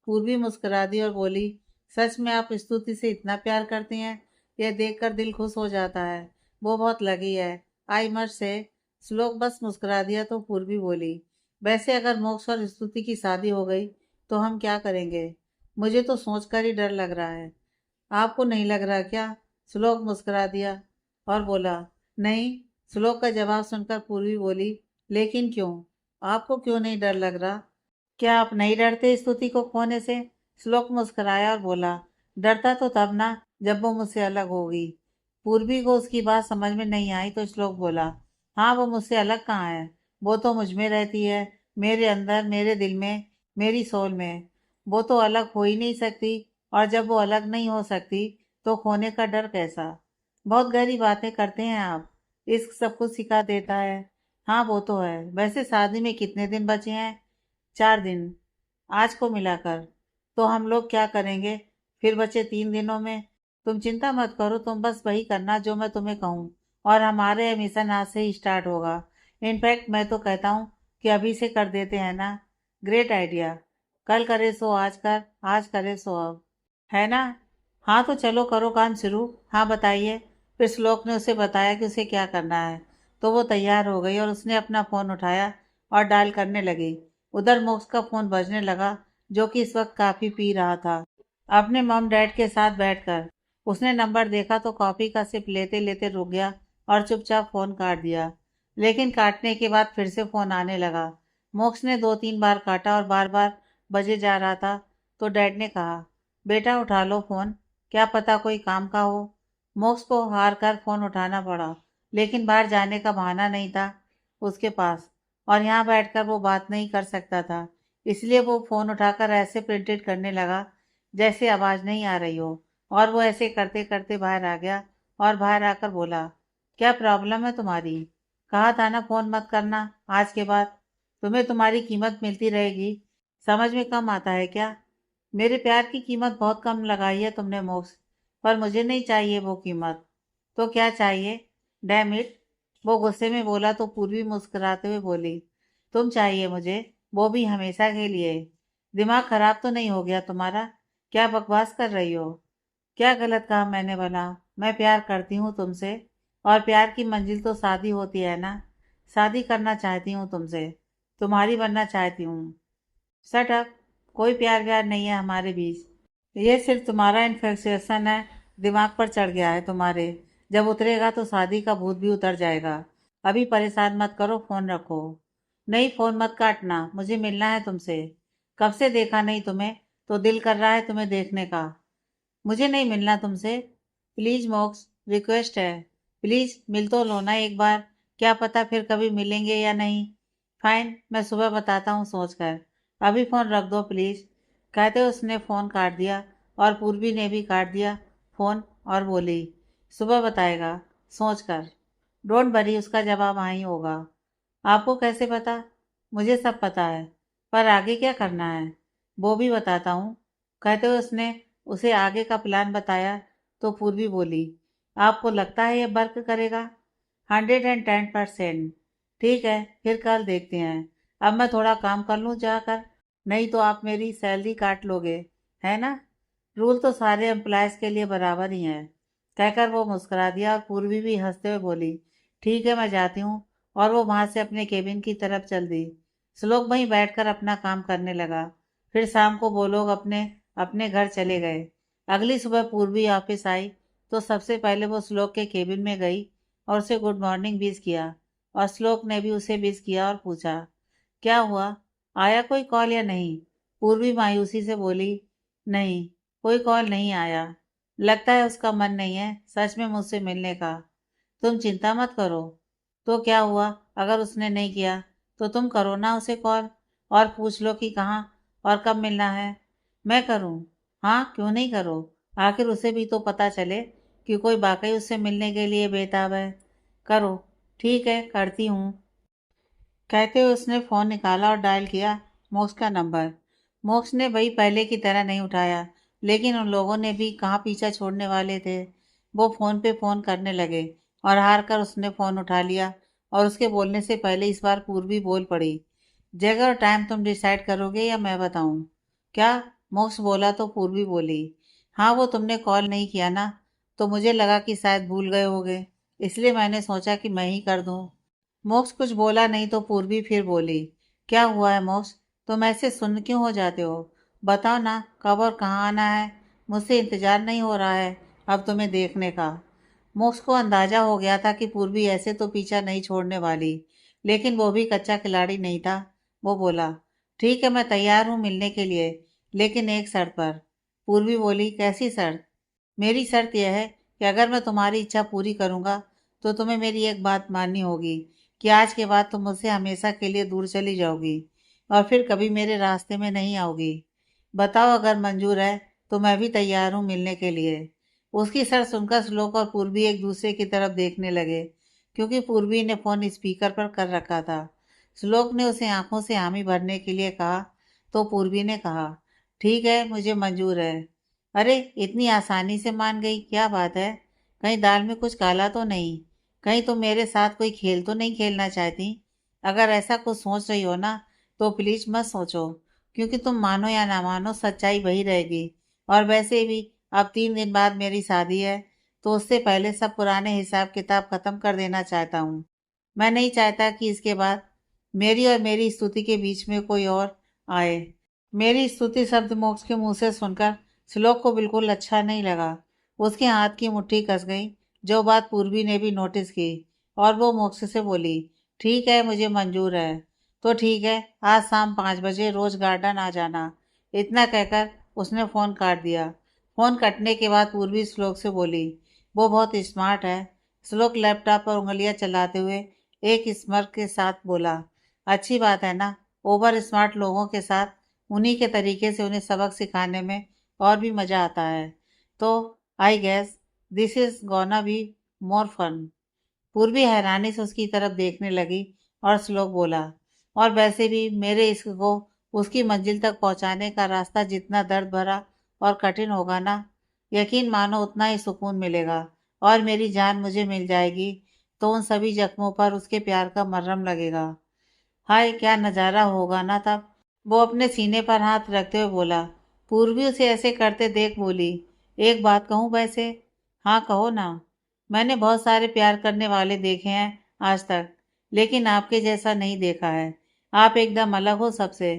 S1: पूर्वी मुस्कुरा दी और बोली, सच में आप स्तुति से इतना प्यार करती हैं? यह देखकर दिल खुश हो जाता है। वो बहुत लगी है, आई मस्ट से। श्लोक बस मुस्कुरा दिया तो पूर्वी बोली, वैसे अगर मोक्ष और स्तुति की शादी हो गई तो हम क्या करेंगे? मुझे तो सोचकर ही डर लग रहा है। आपको नहीं लग रहा क्या? श्लोक मुस्कुरा दिया और बोला, नहीं। श्लोक का जवाब सुनकर पूर्वी बोली, लेकिन क्यों? आपको क्यों नहीं डर लग रहा? क्या आप नहीं डरते स्तुति को खोने से? श्लोक मुस्कुराया और बोला, डरता तो तब ना जब वो मुझसे अलग होगी। पूर्वी को उसकी बात समझ में नहीं आई तो श्लोक बोला, हाँ वो मुझसे अलग कहाँ है? वो तो मुझ में रहती है, मेरे अंदर, मेरे दिल में, मेरी सोल में। वो तो अलग हो ही नहीं सकती, और जब वो अलग नहीं हो सकती तो खोने का डर कैसा? बहुत गहरी बातें करते हैं आप। इश्क सब कुछ सिखा देता है। हाँ वो तो है। वैसे शादी में कितने दिन बचे हैं? 4 दिन, आज को मिलाकर। तो हम लोग क्या करेंगे फिर बचे 3 दिनों में? तुम चिंता मत करो, तुम बस वही करना जो मैं तुम्हें कहूँ, और हमारे मिशन आज से ही स्टार्ट होगा। इनफैक्ट मैं तो कहता हूँ कि अभी से कर देते हैं ना। Great idea. कल करे सो आज कर, आज करे सो अब, है ना? हाँ तो चलो करो काम शुरू। हाँ बताइए। फिर श्लोक ने उसे बताया कि उसे क्या करना है। तो वो तैयार हो गई और उसने अपना फ़ोन उठाया और डायल करने लगी। उधर मोक्ष का फ़ोन बजने लगा, जो कि इस वक्त काफ़ी पी रहा था। अपने मॉम डैड के साथ बैठकर उसने नंबर देखा तो कॉफ़ी का सिप लेते लेते रुक गया और चुपचाप फ़ोन काट दिया। लेकिन काटने के बाद फिर से फ़ोन आने लगा। मोक्ष ने 2-3 बार काटा और बार बार बजे जा रहा था। तो डैड ने कहा, बेटा उठा लो फ़ोन, क्या पता कोई काम का हो। मोक्ष को हार कर फ़ोन उठाना पड़ा, लेकिन बाहर जाने का बहाना नहीं था उसके पास, और यहाँ बैठकर वो बात नहीं कर सकता था। इसलिए वो फ़ोन उठाकर ऐसे प्रिंटेड करने लगा जैसे आवाज़ नहीं आ रही हो, और वो ऐसे करते करते बाहर आ गया और बाहर आकर बोला, क्या प्रॉब्लम है तुम्हारी? कहा था ना फ़ोन मत करना आज के बाद। तुम्हें तुम्हारी कीमत मिलती रहेगी, समझ में कम आता है क्या? मेरे प्यार की कीमत बहुत कम लगाई है तुमने मोक्ष, पर मुझे नहीं चाहिए वो कीमत। तो क्या चाहिए? डैम इट, वो गुस्से में बोला तो पूर्वी मुस्कुराते हुए बोली, तुम चाहिए मुझे, वो भी हमेशा के लिए। दिमाग खराब तो नहीं हो गया तुम्हारा? क्या बकवास कर रही हो? क्या गलत कहा मैंने भला? मैं प्यार करती हूँ तुमसे, और प्यार की मंजिल तो शादी होती है ना। शादी करना चाहती हूँ तुमसे, तुम्हारी बनना चाहती हूँ। Shut up. कोई प्यार व्यार नहीं है हमारे बीच। ये सिर्फ तुम्हारा इन्फेक्शन है, दिमाग पर चढ़ गया है तुम्हारे। जब उतरेगा तो शादी का भूत भी उतर जाएगा। अभी परेशान मत करो, फोन रखो। नहीं, फोन मत काटना, मुझे मिलना है तुमसे। कब से देखा नहीं तुम्हें, तो दिल कर रहा है तुम्हें देखने का। मुझे नहीं मिलना तुमसे। प्लीज मोक्स, रिक्वेस्ट है। प्लीज मिल तो लो ना एक बार, क्या पता फिर कभी मिलेंगे या नहीं। फाइन, मैं सुबह बताता हूँ सोचकर। अभी फोन रख दो प्लीज। कहते उसने फोन काट दिया, और पूर्वी ने भी काट दिया फोन, और बोली, सुबह बताएगा, सोचकर। डोंट वरी, उसका जवाब हाँ ही होगा। आपको कैसे पता? मुझे सब पता है, पर आगे क्या करना है वो भी बताता हूँ। कहते हुए उसने उसे आगे का प्लान बताया। तो पूर्वी बोली, आपको लगता है ये वर्क करेगा? 110%। ठीक है, फिर कल देखते हैं। अब मैं थोड़ा काम कर लूँ जाकर, नहीं तो आप मेरी सैलरी काट लोगे, है ना? रूल तो सारे एम्प्लॉयज़ के लिए बराबर ही हैं। कहकर वो मुस्कुरा दिया और पूर्वी भी हंसते हुए बोली, ठीक है मैं जाती हूँ। और वो वहां से अपने केबिन की तरफ चल दी। श्लोक वहीं बैठकर अपना काम करने लगा। फिर शाम को वो लोग अपने अपने घर चले गए। अगली सुबह पूर्वी ऑफिस आई तो सबसे पहले वो श्लोक के केबिन में गई और उसे गुड मॉर्निंग विश किया, और श्लोक ने भी उसे विश किया और पूछा, क्या हुआ, आया कोई कॉल या नहीं? पूर्वी मायूसी से बोली, नहीं, कोई कॉल नहीं आया। लगता है उसका मन नहीं है सच में मुझसे मिलने का। तुम चिंता मत करो, तो क्या हुआ, अगर उसने नहीं किया तो तुम करो ना उसे कॉल और पूछ लो कि कहाँ और कब मिलना है। मैं करूँ? हाँ, क्यों नहीं करो। आखिर उसे भी तो पता चले कि कोई वाकई उससे मिलने के लिए बेताब है। करो। ठीक है, करती हूँ। कहते हुए उसने फ़ोन निकाला और डायल किया मोक्ष का नंबर। मोक्ष ने वही पहले की तरह नहीं उठाया, लेकिन उन लोगों ने भी कहाँ पीछा छोड़ने वाले थे। वो फ़ोन पे फ़ोन करने लगे और हार कर उसने फ़ोन उठा लिया और उसके बोलने से पहले इस बार पूर्वी बोल पड़ी। जगह और टाइम तुम डिसाइड करोगे या मैं बताऊं? क्या? मोक्ष बोला तो पूर्वी बोली, हाँ वो तुमने कॉल नहीं किया ना, तो मुझे लगा कि शायद भूल गए होगे, इसलिए मैंने सोचा कि मैं ही कर दूं। मोक्ष कुछ बोला नहीं तो पूर्वी फिर बोली, क्या हुआ है मोक्ष, तुम ऐसे सुन्न क्यों हो जाते हो? बताओ ना, कब और कहाँ आना है? मुझसे इंतजार नहीं हो रहा है अब तुम्हें देखने का। मोक्ष को अंदाजा हो गया था कि पूर्वी ऐसे तो पीछा नहीं छोड़ने वाली, लेकिन वो भी कच्चा खिलाड़ी नहीं था। वो बोला, ठीक है मैं तैयार हूँ मिलने के लिए, लेकिन एक शर्त पर। पूर्वी बोली, कैसी शर्त? मेरी शर्त यह है कि अगर मैं तुम्हारी इच्छा पूरी करूँगा तो तुम्हें मेरी एक बात माननी होगी कि आज के बाद तुम मुझसे हमेशा के लिए दूर चली जाओगी और फिर कभी मेरे रास्ते में नहीं आओगी। बताओ, अगर मंजूर है तो मैं भी तैयार हूँ मिलने के लिए। उसकी शर्त सुनकर श्लोक और पूर्वी एक दूसरे की तरफ देखने लगे, क्योंकि पूर्वी ने फोन स्पीकर पर कर रखा था। श्लोक ने उसे आंखों से हामी भरने के लिए कहा तो पूर्वी ने कहा, ठीक है मुझे मंजूर है। अरे, इतनी आसानी से मान गई, क्या बात है? कहीं दाल में कुछ काला तो नहीं? कहीं तुम मेरे साथ कोई खेल तो नहीं खेलना चाहती? अगर ऐसा कुछ सोच रही हो ना, तो प्लीज मत सोचो, क्योंकि तुम मानो या ना मानो सच्चाई वही रहेगी। और वैसे भी अब 3 दिन बाद मेरी शादी है, तो उससे पहले सब पुराने हिसाब किताब खत्म कर देना चाहता हूँ। मैं नहीं चाहता कि इसके बाद मेरी और मेरी स्तुति के बीच में कोई और आए। मेरी स्तुति शब्द मोक्ष के मुंह से सुनकर श्लोक को बिल्कुल अच्छा नहीं लगा। उसके हाथ की मुट्ठी कस गई, जो बात पूर्वी ने भी नोटिस की, और वो मोक्ष से बोली, ठीक है मुझे मंजूर है। तो ठीक है, आज शाम 5 बजे रोज गार्डन आ जाना। इतना कहकर उसने फ़ोन काट दिया। फ़ोन कटने के बाद पूर्वी श्लोक से बोली, वो बहुत स्मार्ट है। श्लोक लैपटॉप पर उंगलियां चलाते हुए एक स्mirk के साथ बोला, अच्छी बात है ना, ओवर स्मार्ट लोगों के साथ उन्हीं के तरीके से उन्हें सबक सिखाने में और भी मज़ा आता है। तो I guess this is gonna be more fun. Purvi हैरानी से उसकी तरफ देखने लगी और श्लोक बोला, और वैसे भी मेरे इश्क को उसकी मंजिल तक पहुंचाने का रास्ता जितना दर्द भरा और कठिन होगा ना, यकीन मानो उतना ही सुकून मिलेगा, और मेरी जान मुझे मिल जाएगी तो उन सभी जख्मों पर उसके प्यार का मरहम लगेगा। हाय, क्या नज़ारा होगा ना तब। वो अपने सीने पर हाथ रखते हुए बोला। पूर्वी उसे ऐसे करते देख बोली, एक बात कहूँ वैसे? हाँ कहो ना। मैंने बहुत सारे प्यार करने वाले देखे हैं आज तक, लेकिन आपके जैसा नहीं देखा है। आप एकदम अलग हो सबसे।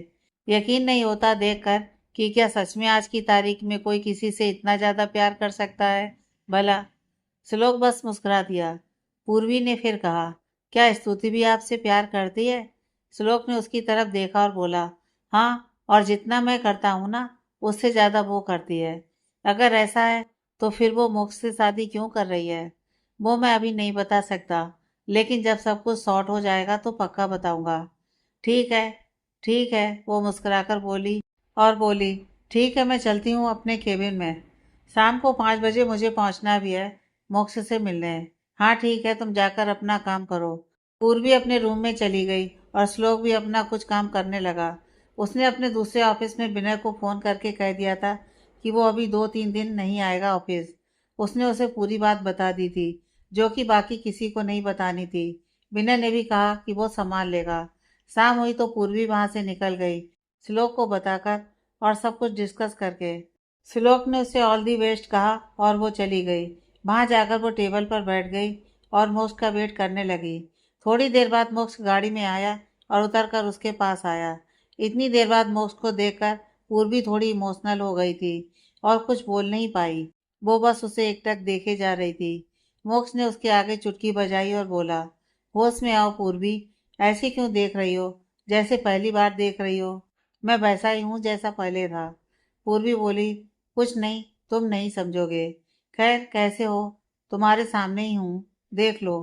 S1: यकीन नहीं होता देखकर कि क्या सच में आज की तारीख में कोई किसी से इतना ज़्यादा प्यार कर सकता है भला। श्लोक बस मुस्कुरा दिया। पूर्वी ने फिर कहा, क्या स्तुति भी आपसे प्यार करती है? श्लोक ने उसकी तरफ देखा और बोला, हाँ, और जितना मैं करता हूँ ना, उससे ज़्यादा वो करती है। अगर ऐसा है तो फिर वो मोक्ष से शादी क्यों कर रही है? वो मैं अभी नहीं बता सकता, लेकिन जब सब कुछ सॉर्ट हो जाएगा तो पक्का बताऊंगा। ठीक है, ठीक है, वो मुस्कुराकर बोली, और बोली, ठीक है मैं चलती हूँ अपने केबिन में। शाम को 5 बजे मुझे पहुँचना भी है मोक्ष से मिलने। हाँ ठीक है, तुम जाकर अपना काम करो। पूर्वी अपने रूम में चली गई और श्लोक भी अपना कुछ काम करने लगा। उसने अपने दूसरे ऑफिस में विनय को फ़ोन करके कह दिया था कि वो अभी 2-3 दिन नहीं आएगा ऑफिस। उसने उसे पूरी बात बता दी थी, जो कि बाकी किसी को नहीं बतानी थी। विनय ने भी कहा कि वो संभाल लेगा। शाम हुई तो पूर्वी वहां से निकल गई, श्लोक को बताकर और सब कुछ डिस्कस करके। श्लोक ने उसे ऑल दी बेस्ट कहा और वो चली गई। वहां जाकर वो टेबल पर बैठ गई और मोक्ष का वेट करने लगी। थोड़ी देर बाद मोक्ष गाड़ी में आया और उतरकर उसके पास आया। इतनी देर बाद मोक्ष को देखकर पूर्वी थोड़ी इमोशनल हो गई थी और कुछ बोल नहीं पाई। वो बस उसे एकटक देखे जा रही थी। मोक्ष ने उसके आगे चुटकी बजाई और बोला, होश में आओ पूर्वी, ऐसी क्यों देख रही हो, जैसे पहली बार देख रही हो। मैं वैसा ही हूँ जैसा पहले था। पूर्वी बोली, कुछ नहीं, तुम नहीं समझोगे। खैर कैसे हो, तुम्हारे सामने ही हूँ, देख लो।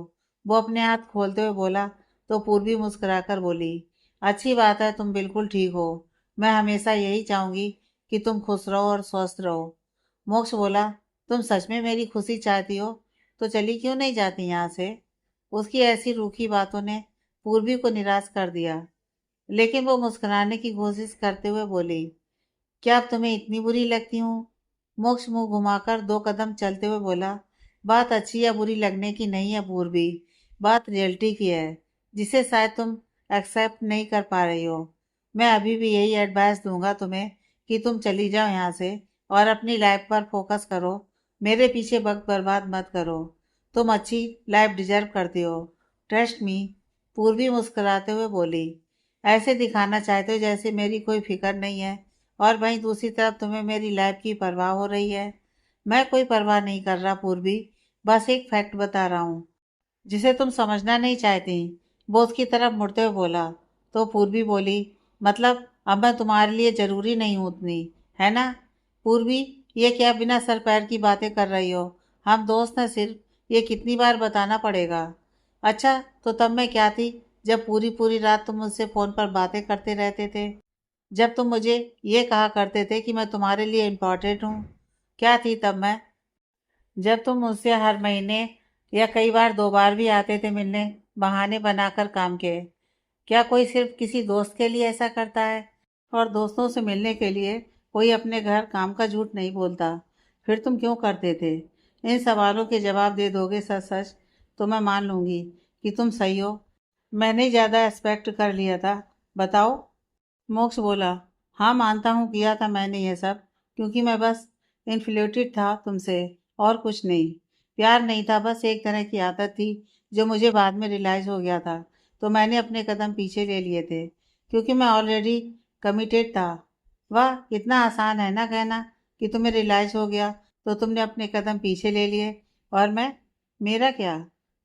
S1: वो अपने हाथ खोलते हुए बोला तो पूर्वी मुस्कुराकर बोली, अच्छी बात है, तुम बिल्कुल ठीक हो। मैं हमेशा यही चाहूंगी कि तुम खुश रहो और स्वस्थ रहो। मोक्ष बोला, तुम सच में मेरी खुशी चाहती हो तो चली क्यों नहीं जाती यहाँ से। उसकी ऐसी रूखी बातों ने पूर्वी को निराश कर दिया, लेकिन वो मुस्कुराने की कोशिश करते हुए बोली, क्या अब तुम्हें इतनी बुरी लगती हूँ। मोक्ष मुंह घुमाकर 2 कदम चलते हुए बोला, बात अच्छी या बुरी लगने की नहीं है पूर्वी, बात रियलिटी की है, जिसे शायद तुम एक्सेप्ट नहीं कर पा रही हो। मैं अभी भी यही एडवाइस दूंगा तुम्हें कि तुम चली जाओ यहाँ से और अपनी लाइफ पर फोकस करो। मेरे पीछे वक्त बर्बाद मत करो। तुम अच्छी लाइफ डिजर्व करती हो। Trust me. पूर्वी मुस्कुराते हुए बोली, ऐसे दिखाना चाहते हो जैसे मेरी कोई फिक्र नहीं है, और वहीं दूसरी तरफ तुम्हें मेरी लाइफ की परवाह हो रही है। मैं कोई परवाह नहीं कर रहा पूर्वी, बस एक फैक्ट बता रहा हूँ जिसे तुम समझना नहीं चाहती। वो उसकी तरफ मुड़ते हुए बोला। तो पूर्वी बोली, मतलब अब मैं तुम्हारे लिए जरूरी नहीं हूँ उतनी, है ना। पूर्वी, ये क्या बिना सर पैर की बातें कर रही हो। हम दोस्त हैं सिर्फ, ये कितनी बार बताना पड़ेगा। अच्छा, तो तब मैं क्या थी जब पूरी पूरी रात तुम मुझसे फ़ोन पर बातें करते रहते थे, जब तुम मुझे ये कहा करते थे कि मैं तुम्हारे लिए इम्पोर्टेंट हूँ। क्या थी तब मैं, जब तुम मुझसे हर महीने या कई बार 2 बार भी आते थे मिलने, बहाने बनाकर काम के। क्या कोई सिर्फ किसी दोस्त के लिए ऐसा करता है, और दोस्तों से मिलने के लिए कोई अपने घर काम का झूठ नहीं बोलता। फिर तुम क्यों करते थे। इन सवालों के जवाब दे दोगे सच सच तो मैं मान लूँगी कि तुम सही हो। मैंने ज़्यादा एक्सपेक्ट कर लिया था। बताओ। मोक्ष बोला, हाँ मानता हूँ किया था मैंने ये सब, क्योंकि मैं बस इन्फ्लेटेड था तुमसे, और कुछ नहीं। प्यार नहीं था, बस एक तरह की आदत थी जो मुझे बाद में रियलाइज़ हो गया था। तो मैंने अपने कदम पीछे ले लिए थे, क्योंकि मैं ऑलरेडी कमिटेड था। वाह, कितना आसान है ना कहना कि तुम्हें रियलाइज़ हो गया तो तुमने अपने कदम पीछे ले लिए। और मैं, मेरा क्या,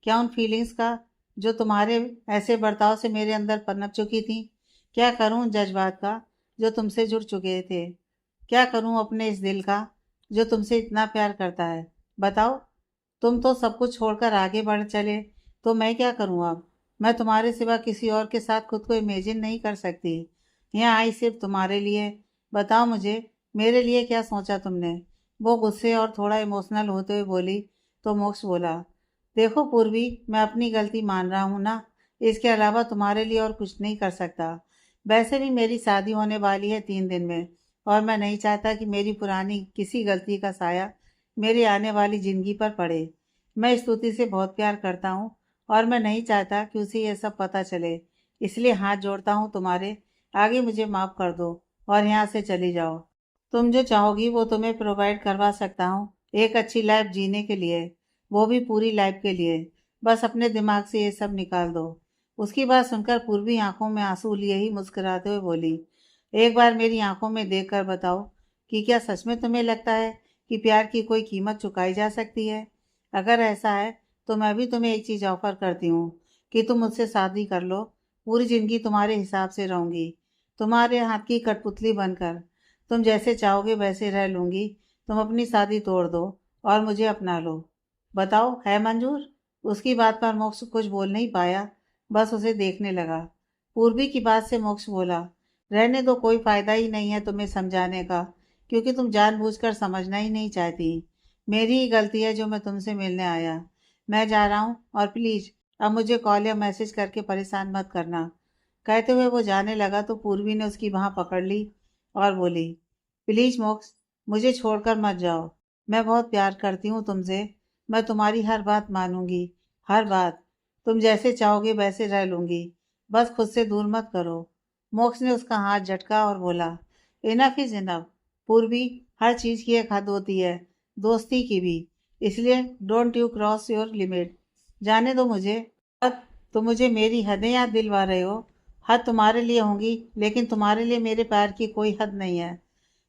S1: क्या उन फीलिंग्स का जो तुम्हारे ऐसे बर्ताव से मेरे अंदर पनप चुकी थी। क्या करूं जज्बात का जो तुमसे जुड़ चुके थे। क्या करूं अपने इस दिल का जो तुमसे इतना प्यार करता है। बताओ। तुम तो सब कुछ छोड़कर आगे बढ़ चले, तो मैं क्या करूं अब। मैं तुम्हारे सिवा किसी और के साथ खुद को इमेजिन नहीं कर सकती। यहाँ आई सिर्फ तुम्हारे लिए। बताओ मुझे, मेरे लिए क्या सोचा तुमने। वो गुस्से और थोड़ा इमोशनल होते हुए बोली। तो मोक्ष बोला, देखो पूर्वी, मैं अपनी गलती मान रहा हूँ ना, इसके अलावा तुम्हारे लिए और कुछ नहीं कर सकता। वैसे भी मेरी शादी होने वाली है 3 दिन में, और मैं नहीं चाहता कि मेरी पुरानी किसी गलती का साया मेरी आने वाली ज़िंदगी पर पड़े। मैं स्तुति से बहुत प्यार करता हूँ, और मैं नहीं चाहता कि उसे ये सब पता चले। इसलिए हाथ जोड़ता हूँ तुम्हारे आगे, मुझे माफ़ कर दो और यहाँ से चली जाओ। तुम जो चाहोगी वो तुम्हें प्रोवाइड करवा सकता हूँ, एक अच्छी लाइफ जीने के लिए, वो भी पूरी लाइफ के लिए। बस अपने दिमाग से ये सब निकाल दो। उसकी बात सुनकर पूर्वी आंखों में आंसू लिए ही मुस्कुराते हुए बोली, एक बार मेरी आंखों में देख कर बताओ कि क्या सच में तुम्हें लगता है कि प्यार की कोई कीमत चुकाई जा सकती है। अगर ऐसा है तो मैं भी तुम्हें एक चीज़ ऑफर करती हूँ कि तुम मुझसे शादी कर लो। पूरी ज़िंदगी तुम्हारे हिसाब से रहूँगी, तुम्हारे हाथ की कठपुतली बनकर। तुम जैसे चाहोगे वैसे रह लूँगी। तुम अपनी शादी तोड़ दो और मुझे अपना लो। बताओ, है मंजूर। उसकी बात पर मोक्ष कुछ बोल नहीं पाया, बस उसे देखने लगा। पूर्वी की बात से मोक्ष बोला, रहने दो, कोई फ़ायदा ही नहीं है तुम्हें समझाने का, क्योंकि तुम जानबूझकर समझना ही नहीं चाहती। मेरी ही गलती है जो मैं तुमसे मिलने आया। मैं जा रहा हूँ, और प्लीज़ अब मुझे कॉल या मैसेज करके परेशान मत करना। कहते हुए वो जाने लगा तो पूर्वी ने उसकी बाँह पकड़ ली और बोली, प्लीज़ मोक्ष, मुझे छोड़कर मत जाओ। मैं बहुत प्यार करती हूँ तुमसे। मैं तुम्हारी हर बात मानूंगी, हर बात। तुम जैसे चाहोगे वैसे रह लूंगी। बस खुद से दूर मत करो। मोक्ष ने उसका हाथ झटका और बोला, इनफ इज इनफ। पूर्वी, हर चीज़ की एक हद होती है, दोस्ती की भी। इसलिए don't you cross your limit. जाने दो मुझे। अब तुम मुझे मेरी हदें याद दिलवा रहे हो। हद तुम्हारे लिए होंगी, लेकिन तुम्हारे लिए मेरे प्यार की कोई हद नहीं है।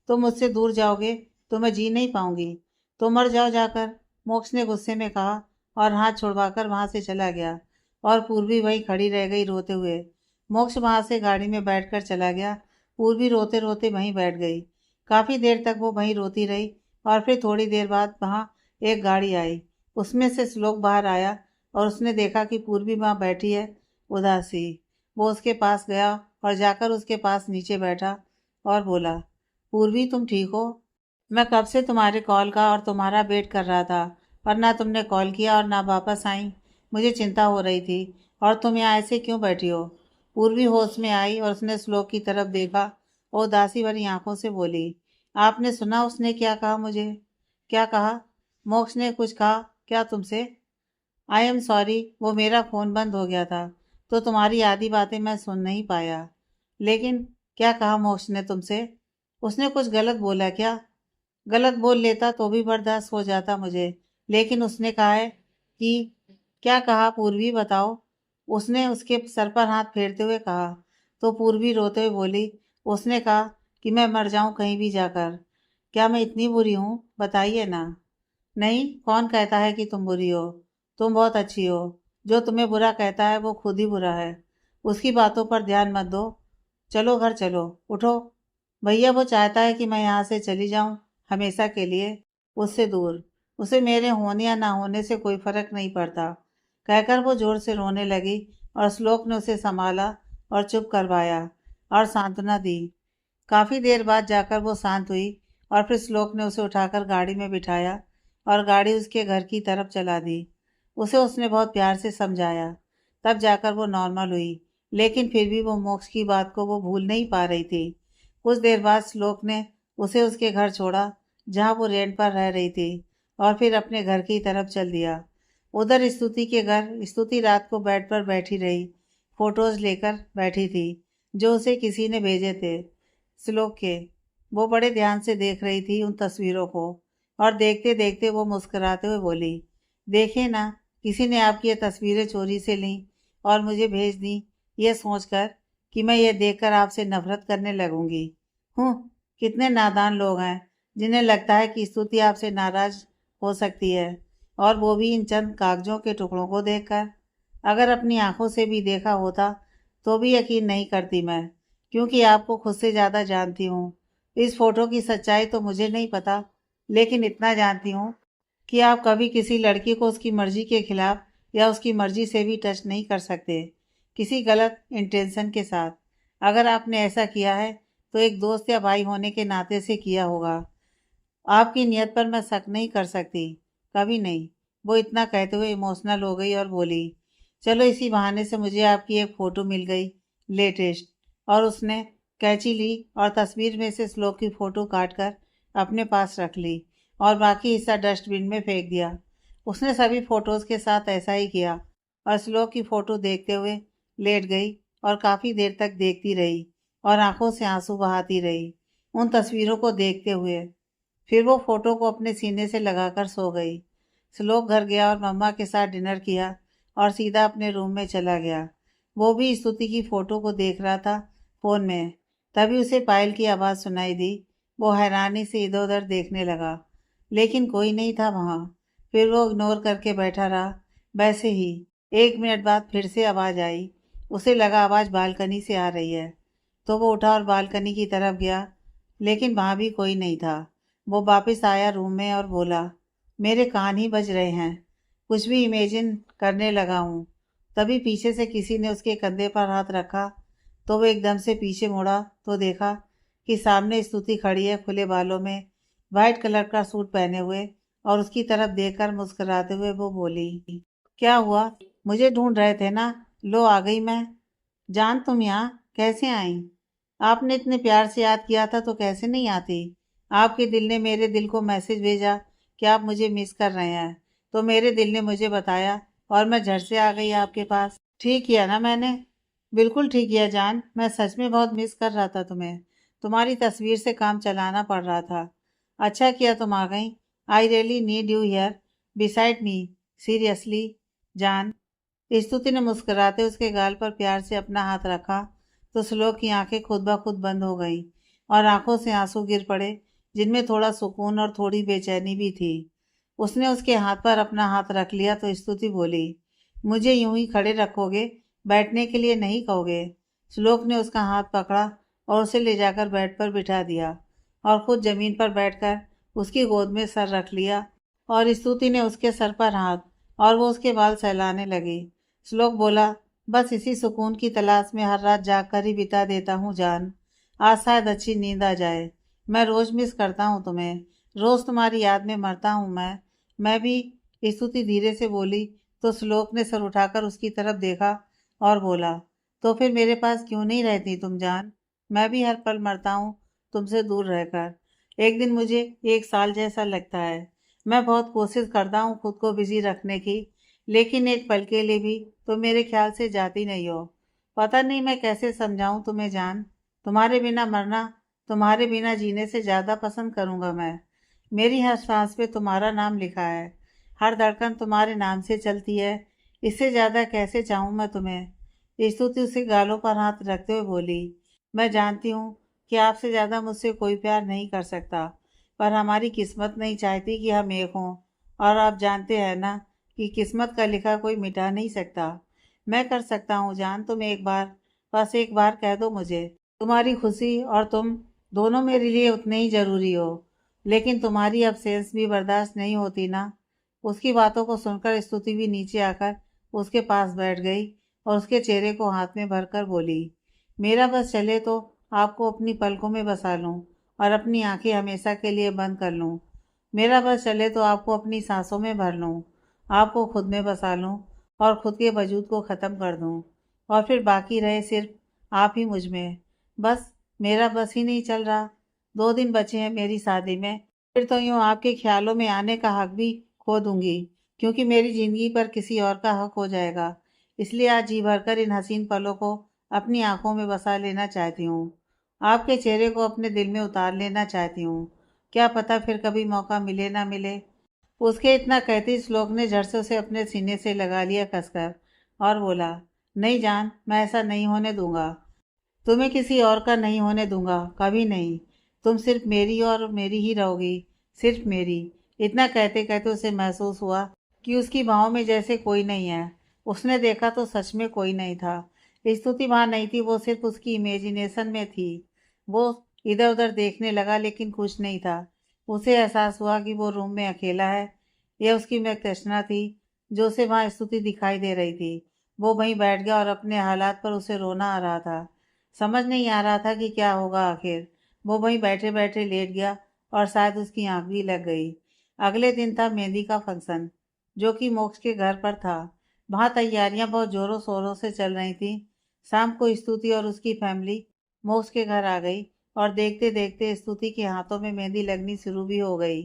S1: तुम मुझसे दूर जाओगे तो मैं जी नहीं पाऊंगी। तो मर जाओ जाकर, मोक्ष ने गुस्से में कहा, और हाथ छुड़वाकर वहां से चला गया। और पूर्वी वहीं खड़ी रह गई रोते हुए। मोक्ष वहां से गाड़ी में बैठकर चला गया। पूर्वी रोते रोते वहीं बैठ गई। काफी देर तक वो वहीं रोती रही, और फिर थोड़ी देर बाद वहां एक गाड़ी आई। उसमें से श्लोक बाहर आया और उसने देखा कि पूर्वी माँ बैठी है उदासी। वो उसके पास गया और जाकर उसके पास नीचे बैठा और बोला, पूर्वी तुम ठीक हो? मैं कब से तुम्हारे कॉल का और तुम्हारा वेट कर रहा था, पर ना तुमने कॉल किया और ना वापस आई। मुझे चिंता हो रही थी। और तुम यहाँ ऐसे क्यों बैठी हो? पूर्वी होश में आई और उसने श्लोक की तरफ देखा और उदासी भरी आंखों से बोली, आपने सुना उसने क्या कहा मुझे? क्या कहा? मोक्ष ने कुछ कहा क्या तुमसे? आई एम सॉरी, वो मेरा फ़ोन बंद हो गया था, तो तुम्हारी आधी बातें मैं सुन नहीं पाया। लेकिन क्या कहा मोक्ष ने तुमसे? उसने कुछ गलत बोला क्या? गलत बोल लेता तो भी बर्दाश्त हो जाता मुझे, लेकिन उसने कहा है कि। क्या कहा पूर्वी, बताओ। उसने उसके सर पर हाथ फेरते हुए कहा। तो पूर्वी रोते हुए बोली, उसने कहा कि मैं मर जाऊं कहीं भी जाकर। क्या मैं इतनी बुरी हूँ? बताइए ना। नहीं, कौन कहता है कि तुम बुरी हो? तुम बहुत अच्छी हो। जो तुम्हें बुरा कहता है वो खुद ही बुरा है। उसकी बातों पर ध्यान मत दो। चलो घर चलो, उठो। भैया वो चाहता है कि मैं यहाँ से चली जाऊँ, हमेशा के लिए, उससे दूर। उसे मेरे होने या ना होने से कोई फर्क नहीं पड़ता। कहकर वो जोर से रोने लगी और श्लोक ने उसे संभाला और चुप करवाया और सांत्वना दी। काफ़ी देर बाद जाकर वो शांत हुई और फिर श्लोक ने उसे उठाकर गाड़ी में बिठाया और गाड़ी उसके घर की तरफ चला दी। उसे उसने बहुत प्यार से समझाया, तब जाकर वो नॉर्मल हुई। लेकिन फिर भी वो मोक्ष की बात को वो भूल नहीं पा रही थी। कुछ देर बाद श्लोक ने उसे उसके घर छोड़ा, जहाँ वो रेंट पर रह रही थी, और फिर अपने घर की तरफ चल दिया। उधर स्तुति के घर स्तुति रात को बेड पर बैठी रही, फोटोज लेकर बैठी थी जो उसे किसी ने भेजे थे श्लोक के। वो बड़े ध्यान से देख रही थी उन तस्वीरों को, और देखते देखते वो मुस्कुराते हुए बोली, देखें ना, किसी ने आपकी ये तस्वीरें चोरी से ली और मुझे भेज दी, ये सोचकर कि मैं ये देखकर आपसे नफरत करने लगूंगी। हूँ, कितने नादान लोग हैं जिन्हें लगता है कि स्तुति आपसे नाराज हो सकती है, और वो भी इन चंद कागजों के टुकड़ों को देखकर। अगर अपनी आंखों से भी देखा होता तो भी यकीन नहीं करती मैं, क्योंकि आपको खुद से ज़्यादा जानती हूँ। इस फोटो की सच्चाई तो मुझे नहीं पता, लेकिन इतना जानती हूँ कि आप कभी किसी लड़की को उसकी मर्जी के खिलाफ या उसकी मर्जी से भी टच नहीं कर सकते, किसी गलत इंटेंशन के साथ। अगर आपने ऐसा किया है तो एक दोस्त या भाई होने के नाते से किया होगा। आपकी नियत पर मैं शक नहीं कर सकती, कभी नहीं। वो इतना कहते हुए इमोशनल हो गई और बोली, चलो इसी बहाने से मुझे आपकी एक फ़ोटो मिल गई, लेटेस्ट। और उसने कैंची ली और तस्वीर में से श्लोक की फ़ोटो काट कर अपने पास रख ली और बाकी हिस्सा डस्टबिन में फेंक दिया। उसने सभी फ़ोटोज़ के साथ ऐसा ही किया और श्लोक की फ़ोटो देखते हुए लेट गई और काफ़ी देर तक देखती रही और आंखों से आंसू बहाती रही उन तस्वीरों को देखते हुए। फिर वो फोटो को अपने सीने से लगाकर सो गई। श्लोक घर गया और मम्मा के साथ डिनर किया और सीधा अपने रूम में चला गया। वो भी स्तुति की फोटो को देख रहा था फोन में। तभी उसे पायल की आवाज़ सुनाई दी। वो हैरानी से इधर उधर देखने लगा, लेकिन कोई नहीं था वहाँ। फिर वो इग्नोर करके बैठा रहा वैसे ही। 1 मिनट बाद फिर से आवाज़ आई। उसे लगा आवाज़ बालकनी से आ रही है, तो वो उठा और बालकनी की तरफ गया, लेकिन वहाँ भी कोई नहीं था। वो वापस आया रूम में और बोला, मेरे कान ही बज रहे हैं, कुछ भी इमेजिन करने लगा हूँ। तभी पीछे से किसी ने उसके कंधे पर हाथ रखा, तो वो एकदम से पीछे मुड़ा तो देखा कि सामने स्तुति खड़ी है, खुले बालों में, वाइट कलर का सूट पहने हुए, और उसकी तरफ देखकर मुस्कुराते हुए वो बोली, क्या हुआ? मुझे ढूंढ रहे थे ना? लो आ गई मैं। जान, तुम यहाँ कैसे आई? आपने इतने प्यार से याद किया था तो कैसे नहीं आती? आपके दिल ने मेरे दिल को मैसेज भेजा कि आप मुझे मिस कर रहे हैं, तो मेरे दिल ने मुझे बताया और मैं झट से आ गई आपके पास। ठीक किया ना मैंने? बिल्कुल ठीक किया जान, मैं सच में बहुत मिस कर रहा था तुम्हें। तुम्हारी तस्वीर से काम चलाना पड़ रहा था। अच्छा किया तुम आ गई। I really need you here beside me, seriously जान। स्तुति ने मुस्कुराते उसके गाल पर प्यार से अपना हाथ रखा, तो श्लोक की आंखें खुद ब खुद बंद हो गईं और आंखों से आंसू गिर पड़े, जिनमें थोड़ा सुकून और थोड़ी बेचैनी भी थी। उसने उसके हाथ पर अपना हाथ रख लिया तो स्तुति बोली, मुझे यूं ही खड़े रखोगे, बैठने के लिए नहीं कहोगे? श्लोक ने उसका हाथ पकड़ा और उसे ले जाकर बेड पर बिठा दिया और खुद जमीन पर बैठकर उसकी गोद में सर रख लिया, और स्तुति ने उसके सर पर हाथ और वो उसके बाल सहलाने लगी। श्लोक बोला, बस इसी सुकून की तलाश में हर रात जाग कर ही बिता देता हूँ जान। आज शायद अच्छी नींद आ जाए। मैं रोज मिस करता हूँ तुम्हें, रोज तुम्हारी याद में मरता हूँ मैं भी। स्तुति धीरे से बोली तो श्लोक ने सर उठाकर उसकी तरफ देखा और बोला, तो फिर मेरे पास क्यों नहीं रहती तुम जान? मैं भी हर पल मरता हूँ तुमसे दूर रहकर। एक दिन मुझे 1 साल जैसा लगता है। मैं बहुत कोशिश करता हूँ खुद को बिजी रखने की, लेकिन एक पल के लिए भी तो मेरे ख्याल से जाती नहीं हो। पता नहीं मैं कैसे समझाऊं तुम्हें जान। तुम्हारे बिना मरना, तुम्हारे बिना जीने से ज़्यादा पसंद करूँगा मैं। मेरी हर सांस पे तुम्हारा नाम लिखा है, हर धड़कन तुम्हारे नाम से चलती है। इससे ज़्यादा कैसे चाहूँ मैं तुम्हें? स्तुति उसे गालों पर हाथ रखते हुए बोली, मैं जानती हूँ कि आपसे ज़्यादा मुझसे कोई प्यार नहीं कर सकता, पर हमारी किस्मत नहीं चाहती कि हम एक हों। और आप जानते हैं ना कि किस्मत का लिखा कोई मिटा नहीं सकता। मैं कर सकता हूँ जान, तुम एक बार, बस एक बार कह दो मुझे। तुम्हारी खुशी और तुम दोनों मेरे लिए उतने ही ज़रूरी हो, लेकिन तुम्हारी अब्सेंस भी बर्दाश्त नहीं होती ना। उसकी बातों को सुनकर स्तुति भी नीचे आकर उसके पास बैठ गई और उसके चेहरे को हाथ में भरकर बोली, मेरा बस चले तो आपको अपनी पलकों में बसा लूं और अपनी आंखें हमेशा के लिए बंद कर लूं। मेरा बस चले तो आपको अपनी सांसों में भर लूं, आपको खुद में बसा लूं और खुद के वजूद को ख़त्म कर दूं, और फिर बाकी रहे सिर्फ आप ही मुझ में। बस मेरा बस ही नहीं चल रहा। 2 दिन बचे हैं मेरी शादी में, फिर तो यूँ आपके ख्यालों में आने का हक भी खो दूंगी, क्योंकि मेरी ज़िंदगी पर किसी और का हक हो जाएगा। इसलिए आज जी भरकर इन हसीन पलों को अपनी आंखों में बसा लेना चाहती हूँ। आपके चेहरे को अपने दिल में उतार लेना चाहती हूँ। क्या पता फिर कभी मौका मिले ना मिले। उसके इतना कहते ही श्लोक ने झट से उसे अपने सीने से लगा लिया कसकर और बोला, नहीं जान, मैं ऐसा नहीं होने दूंगा। तुम्हें किसी और का नहीं होने दूंगा, कभी नहीं। तुम सिर्फ मेरी और मेरी ही रहोगी, सिर्फ मेरी। इतना कहते कहते उसे महसूस हुआ कि उसकी बाहों में जैसे कोई नहीं है। उसने देखा तो सच में कोई नहीं था। स्तुति वहां नहीं थी, वो सिर्फ उसकी इमेजिनेशन में थी। वो इधर उधर देखने लगा लेकिन कुछ नहीं था। उसे एहसास हुआ कि वो रूम में अकेला है। यह उसकी तृष्णा थी जो उसे वहां स्तुति दिखाई दे रही थी। वो वहीं बैठ गया और अपने हालात पर उसे रोना आ रहा था। समझ नहीं आ रहा था कि क्या होगा आखिर। वो वहीं बैठे बैठे लेट गया और शायद उसकी आंख भी लग गई। अगले दिन था मेहंदी का फंक्शन, जो कि मोक्ष के घर पर था। वहाँ तैयारियां बहुत जोरों शोरों से चल रही थी। शाम को स्तुति और उसकी फैमिली मोक्ष के घर आ गई और देखते देखते स्तुति के हाथों में मेहंदी लगनी शुरू भी हो गई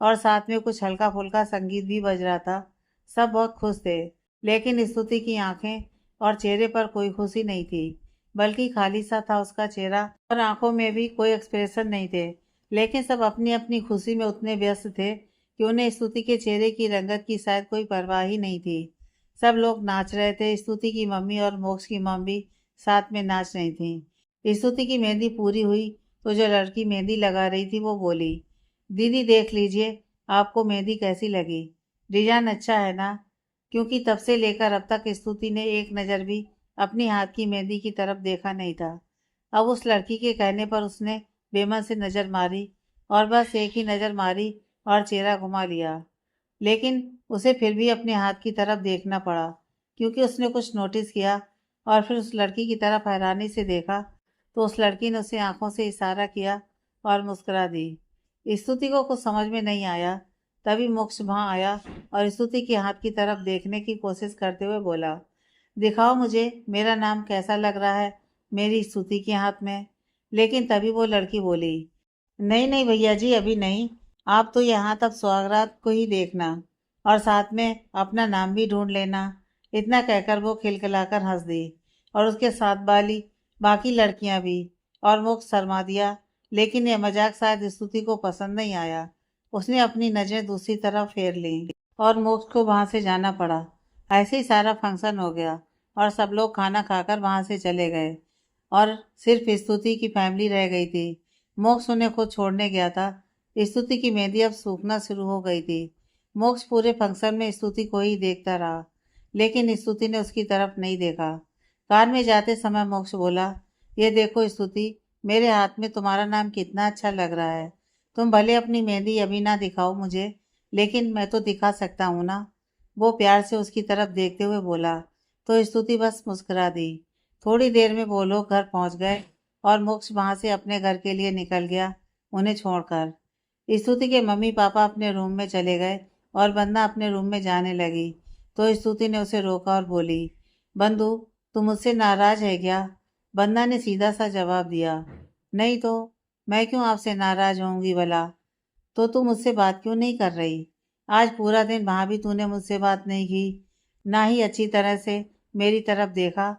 S1: और साथ में कुछ हल्का फुल्का संगीत भी बज रहा था। सब बहुत खुश थे, लेकिन स्तुति की आंखें और चेहरे पर कोई खुशी नहीं थी, बल्कि खाली सा था उसका चेहरा और आंखों में भी कोई एक्सप्रेशन नहीं थे। लेकिन सब अपनी अपनी खुशी में उतने व्यस्त थे कि उन्हें स्तुति के चेहरे की रंगत की शायद कोई परवाह ही नहीं थी। सब लोग नाच रहे थे। स्तुति की मम्मी और मोक्ष की मम्मी भी साथ में नाच रही थी। स्तुति की मेहंदी पूरी हुई तो जो लड़की मेहंदी लगा रही थी वो बोली, दीदी देख लीजिए, आपको मेहंदी कैसी लगी? डिजाइन अच्छा है ना? क्योंकि तब से लेकर अब तक स्तुति ने एक नज़र भी अपनी हाथ की मेहंदी की तरफ देखा नहीं था। अब उस लड़की के कहने पर उसने बेमन से नज़र मारी और बस एक ही नज़र मारी और चेहरा घुमा लिया। लेकिन उसे फिर भी अपने हाथ की तरफ देखना पड़ा, क्योंकि उसने कुछ नोटिस किया और फिर उस लड़की की तरफ हैरानी से देखा तो उस लड़की ने उसे आंखों से इशारा किया और मुस्कुरा दी। स्तुति को कुछ समझ में नहीं आया। तभी मोक्ष वहाँ आया और स्तुति के हाथ की तरफ देखने की कोशिश करते हुए बोला, दिखाओ मुझे मेरा नाम कैसा लग रहा है मेरी स्तुति के हाथ में। लेकिन तभी वो लड़की बोली, नहीं नहीं भैया जी, अभी नहीं। आप तो यहाँ तक सौगात को ही देखना और साथ में अपना नाम भी ढूंढ लेना। इतना कहकर वो खिलखिलाकर हंस दी और उसके साथ वाली बाकी लड़कियां भी। और मुख शर्मा दिया, लेकिन यह मजाक शायद स्तुति को पसंद नहीं आया। उसने अपनी नजरें दूसरी तरफ फेर ली और मोक्ष को वहां से जाना पड़ा। ऐसे ही सारा फंक्शन हो गया और सब लोग खाना खाकर वहां से चले गए और सिर्फ स्तुति की फैमिली रह गई थी। मोक्ष उन्हें खुद छोड़ने गया था। स्तुति की मेहंदी अब सूखना शुरू हो गई थी। मोक्ष पूरे फंक्शन में स्तुति को ही देखता रहा, लेकिन स्तुति ने उसकी तरफ नहीं देखा। कार में जाते समय मोक्ष बोला, ये देखो स्तुति, मेरे हाथ में तुम्हारा नाम कितना अच्छा लग रहा है। तुम भले अपनी मेहंदी अभी ना दिखाओ मुझे, लेकिन मैं तो दिखा सकता हूँ ना। वो प्यार से उसकी तरफ देखते हुए बोला। तो स्तुति बस मुस्कुरा दी। थोड़ी देर में वो लोग घर पहुंच गए और मोक्ष वहां से अपने घर के लिए निकल गया, उन्हें छोड़कर। स्तुति के मम्मी पापा अपने रूम में चले गए और वंदना अपने रूम में जाने लगी। तो स्तुति ने उसे रोका और बोली, बंधु, तू मुझसे नाराज है क्या? वंदना ने सीधा सा जवाब दिया, नहीं तो मैं क्यों आपसे नाराज होऊंगी भला? तो तू मुझसे बात क्यों नहीं कर रही? आज पूरा दिन वहां भी तूने मुझसे बात नहीं की, ना ही अच्छी तरह से मेरी तरफ देखा।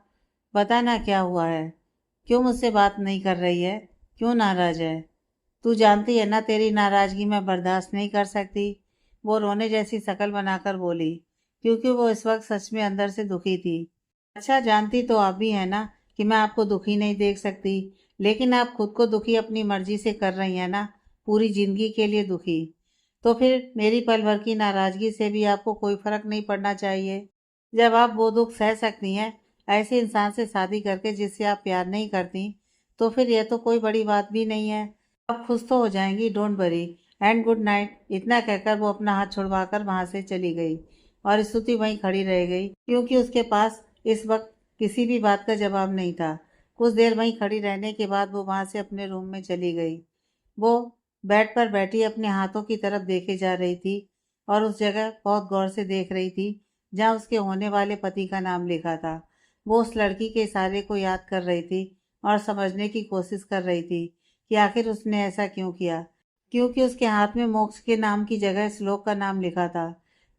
S1: बता ना क्या हुआ है? क्यों मुझसे बात नहीं कर रही है? क्यों नाराज है? तू जानती है ना तेरी नाराजगी मैं बर्दाश्त नहीं कर सकती। वो रोने जैसी शक्ल बनाकर बोली, क्योंकि वो इस वक्त सच में अंदर से दुखी थी। अच्छा, जानती तो आप भी है ना कि मैं आपको दुखी नहीं देख सकती, लेकिन आप खुद को दुखी अपनी मर्जी से कर रही हैं ना, पूरी जिंदगी के लिए दुखी। तो फिर मेरी पल भर की नाराजगी से भी आपको कोई फर्क नहीं पड़ना चाहिए। जब आप वो दुख सह सकती हैं ऐसे इंसान से शादी करके जिससे आप प्यार नहीं करती, तो फिर यह तो कोई बड़ी बात भी नहीं है। आप खुश तो हो जाएंगी, don't worry, and good night. इतना कहकर वो अपना हाथ छुड़वाकर वहां से चली गई और स्तुति वहीं खड़ी रह गई, क्योंकि उसके पास इस वक्त किसी भी बात का जवाब नहीं था। कुछ देर वहीं खड़ी रहने के बाद वो वहां से अपने रूम में चली गई। वो बेड पर बैठी अपने हाथों की तरफ देखे जा रही थी और उस जगह बहुत गौर से देख रही थी जहाँ उसके होने वाले पति का नाम लिखा था। वो उस लड़की के इशारे को याद कर रही थी और समझने की कोशिश कर रही थी कि आखिर उसने ऐसा क्यों किया, क्योंकि उसके हाथ में मोक्ष के नाम की जगह श्लोक का नाम लिखा था।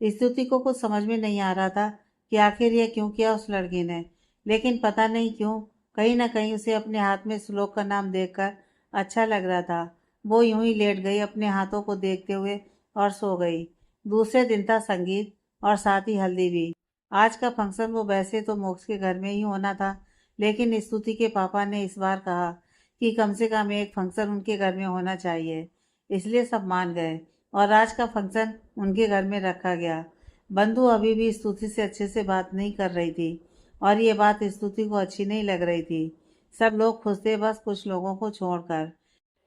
S1: स्तुति को कुछ समझ में नहीं आ रहा था कि आखिर यह क्यों किया उस लड़की ने, लेकिन पता नहीं क्यों कहीं ना कहीं उसे अपने हाथ में श्लोक का नाम देखकर अच्छा लग रहा था। वो यूं ही लेट गई अपने हाथों को देखते हुए और सो गई। दूसरे दिन था संगीत और साथ ही हल्दी भी। आज का फंक्शन वो वैसे तो मोक्ष के घर में ही होना था, लेकिन स्तुति के पापा ने इस बार कहा कि कम से कम एक फंक्शन उनके घर में होना चाहिए, इसलिए सब मान गए और आज का फंक्शन उनके घर में रखा गया। बंधु अभी भी स्तुति से अच्छे से बात नहीं कर रही थी और ये बात स्तुति को अच्छी नहीं लग रही थी। सब लोग खुश थे, बस कुछ लोगों को छोड़कर।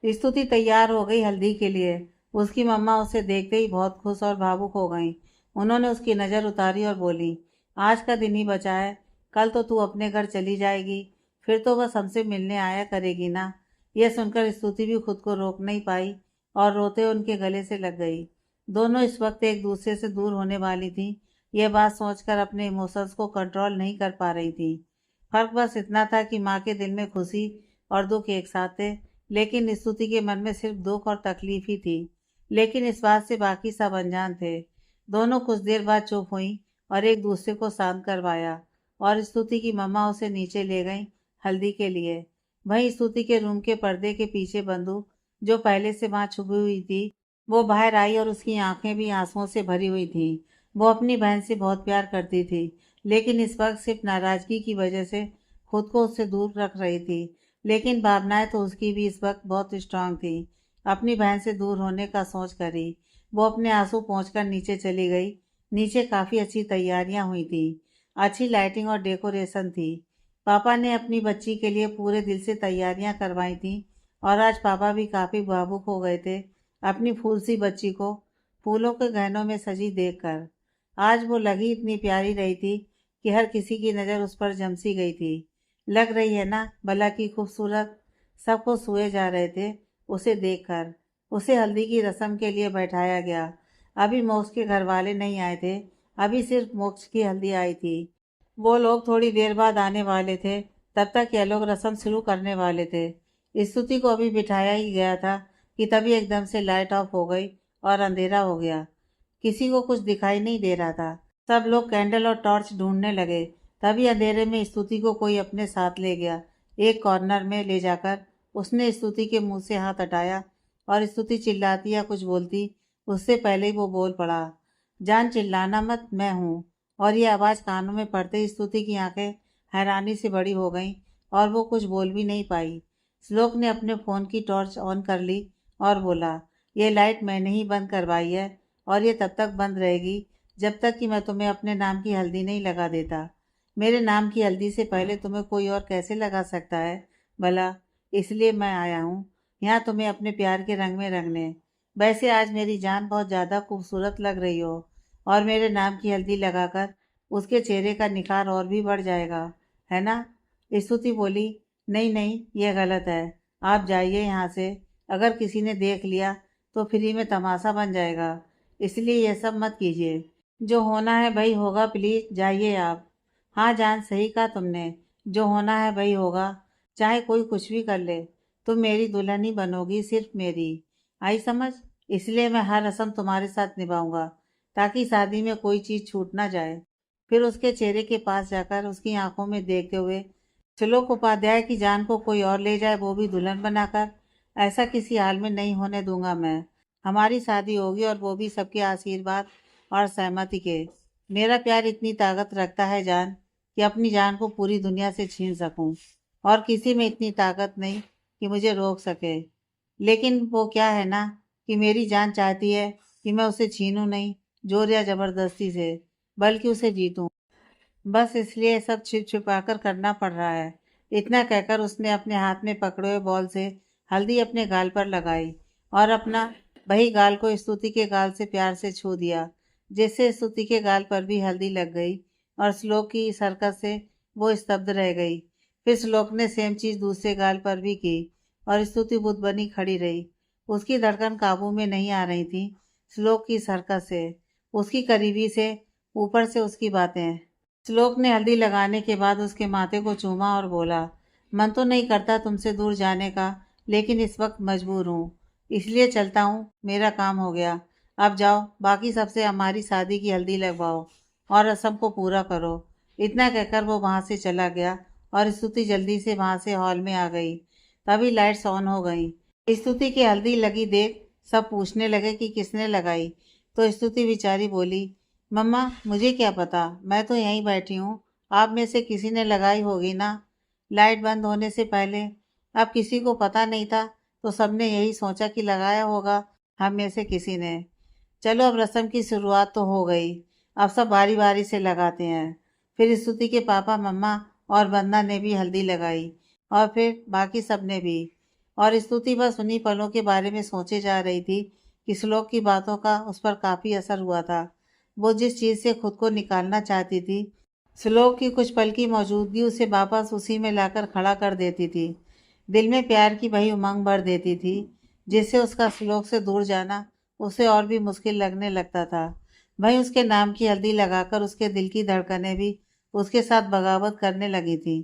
S1: स्तुति तैयार हो गई हल्दी के लिए। उसकी मम्मा उसे देखते ही बहुत खुश और भावुक हो गईं। उन्होंने उसकी नज़र उतारी और बोली, आज का दिन ही बचा है, कल तो तू अपने घर चली जाएगी, फिर तो बस हमसे मिलने आया करेगी ना। यह सुनकर स्तुति भी खुद को रोक नहीं पाई और रोते उनके गले से लग गई। दोनों इस वक्त एक दूसरे से दूर होने वाली थी। यह बात सोचकर अपने इमोशंस को कंट्रोल नहीं कर पा रही थी। फर्क बस इतना था कि माँ के दिल में खुशी और दुख एक साथ थे, लेकिन स्तुति के मन में सिर्फ दुख और तकलीफ ही थी। लेकिन इस बात से बाकी सब अनजान थे। दोनों कुछ देर बाद चुप हुई और एक दूसरे को शांत करवाया और स्तुति की मम्मा उसे नीचे ले गई हल्दी के लिए। वहीं स्तुति के रूम के पर्दे के पीछे बंदू, जो पहले से वहां छुपी हुई थी, वो बाहर आई और उसकी आंखें भी आंसुओं से भरी हुई थीं। वो अपनी बहन से बहुत प्यार करती थी, लेकिन इस वक्त सिर्फ नाराजगी की वजह से खुद को उससे दूर रख रही थी। लेकिन भावनाएं तो उसकी भी इस वक्त बहुत स्ट्रांग थी। अपनी बहन से दूर होने का सोच कर ही वो अपने आंसू पोंछकर नीचे चली गई। नीचे काफ़ी अच्छी तैयारियां हुई थी, अच्छी लाइटिंग और डेकोरेशन थी। पापा ने अपनी बच्ची के लिए पूरे दिल से तैयारियां करवाई थी और आज पापा भी काफ़ी भावुक हो गए थे अपनी फूल सी बच्ची को फूलों के गहनों में सजी देखकर। आज वो लगी इतनी प्यारी रही थी कि हर किसी की नज़र उस पर जम सी गई थी। लग रही है ना भला की खूबसूरत। सबको सोए जा रहे थे उसे देखकर। उसे हल्दी की रस्म के लिए बैठाया गया। अभी मोक्ष के घर वाले नहीं आए थे, अभी सिर्फ मोक्ष की हल्दी आई थी। वो लोग थोड़ी देर बाद आने वाले थे, तब तक ये लोग रस्म शुरू करने वाले थे। स्तुति को अभी बिठाया ही गया था कि तभी एकदम से लाइट ऑफ हो गई और अंधेरा हो गया। किसी को कुछ दिखाई नहीं दे रहा था। सब लोग कैंडल और टॉर्च ढूंढने लगे। तभी अंधेरे में स्तुति को कोई अपने साथ ले गया। एक कॉर्नर में ले जाकर उसने स्तुति के मुंह से हाथ हटाया और स्तुति चिल्लाती या कुछ बोलती उससे पहले ही वो बोल पड़ा, जान चिल्लाना मत, मैं हूँ। और ये आवाज़ कानों में पड़ते ही स्तुति की आंखें हैरानी से बड़ी हो गईं और वो कुछ बोल भी नहीं पाई। श्लोक ने अपने फ़ोन की टॉर्च ऑन कर ली और बोला, ये लाइट मैंने ही बंद करवाई है और ये तब तक बंद रहेगी जब तक कि मैं तुम्हें अपने नाम की हल्दी नहीं लगा देता। मेरे नाम की हल्दी से पहले तुम्हें कोई और कैसे लगा सकता है भला? इसलिए मैं आया हूँ यहाँ तुम्हें अपने प्यार के रंग में रंगने। वैसे आज मेरी जान बहुत ज़्यादा खूबसूरत लग रही हो। और मेरे नाम की हल्दी लगाकर उसके चेहरे का निखार और भी बढ़ जाएगा, है ना? स्तुति बोली, नहीं नहीं, यह गलत है। आप जाइए यहाँ से। अगर किसी ने देख लिया तो फ्री में तमाशा बन जाएगा, इसलिए यह सब मत कीजिए। जो होना है वही होगा, प्लीज जाइए आप। हाँ जान, सही कहा तुमने। जो होना है वही होगा, चाहे कोई कुछ भी कर ले। तुम मेरी दुल्हन ही बनोगी, सिर्फ मेरी। आई समझ? इसलिए मैं हर रस्म तुम्हारे साथ निभाऊंगा, ताकि शादी में कोई चीज छूट ना जाए। फिर उसके चेहरे के पास जाकर उसकी आंखों में देखते हुए, त्रिलोक उपाध्याय की जान को कोई और ले जाए, वो भी दुल्हन बनाकर, ऐसा किसी हाल में नहीं होने दूंगा मैं। हमारी शादी होगी, और वो भी सबके आशीर्वाद और सहमति के। मेरा प्यार इतनी ताकत रखता है जान, कि अपनी जान को पूरी दुनिया से छीन सकूं, और किसी में इतनी ताकत नहीं कि मुझे रोक सके। लेकिन वो क्या है ना, कि मेरी जान चाहती है कि मैं उसे छीनूं नहीं जोर या जबरदस्ती से, बल्कि उसे जीतूं। बस इसलिए सब छिप छिपा कर करना पड़ रहा है। इतना कहकर उसने अपने हाथ में पकड़े हुए बॉल से हल्दी अपने गाल पर लगाई, और अपना वही गाल को स्तुति के गाल से प्यार से छू दिया, जिससे स्तुति के गाल पर भी हल्दी लग गई। और श्लोक की इस हरकत से वो स्तब्ध रह गई। फिर श्लोक ने सेम चीज दूसरे गाल पर भी की, और स्तुति बुत बनी खड़ी रही। उसकी धड़कन काबू में नहीं आ रही थी श्लोक की इस हरकत से, उसकी करीबी से, ऊपर से उसकी बातें। श्लोक ने हल्दी लगाने के बाद उसके माथे को चूमा और बोला, मन तो नहीं करता तुमसे दूर जाने का, लेकिन इस वक्त मजबूर हूँ, इसलिए चलता हूँ। मेरा काम हो गया। अब जाओ, बाकी सबसे हमारी शादी की हल्दी लगवाओ और रस्म को पूरा करो। इतना कहकर वो वहाँ से चला गया, और स्तुति जल्दी से वहाँ से हॉल में आ गई। तभी लाइट्स ऑन हो गई। स्तुति की हल्दी लगी देख सब पूछने लगे कि किसने लगाई। तो स्तुति बेचारी बोली, मम्मा मुझे क्या पता, मैं तो यहीं बैठी हूँ। आप में से किसी ने लगाई होगी ना, लाइट बंद होने से पहले। अब किसी को पता नहीं था, तो सबने यही सोचा कि लगाया होगा हम में से किसी ने। चलो अब रस्म की शुरुआत तो हो गई, अब सब बारी बारी से लगाते हैं। फिर स्तुति के पापा मम्मा और वंदना ने भी हल्दी लगाई, और फिर बाकी सब ने भी। और स्तुति बस उन्हीं पलों के बारे में सोचे जा रही थी कि श्लोक की बातों का उस पर काफ़ी असर हुआ था। वो जिस चीज़ से खुद को निकालना चाहती थी, श्लोक की कुछ पल की मौजूदगी उसे वापस उसी में लाकर खड़ा कर देती थी। दिल में प्यार की वही उमंग भर देती थी, जिससे उसका श्लोक से दूर जाना उसे और भी मुश्किल लगने लगता था। वहीं उसके नाम की हल्दी लगाकर उसके दिल की धड़कनें भी उसके साथ बगावत करने लगी थी।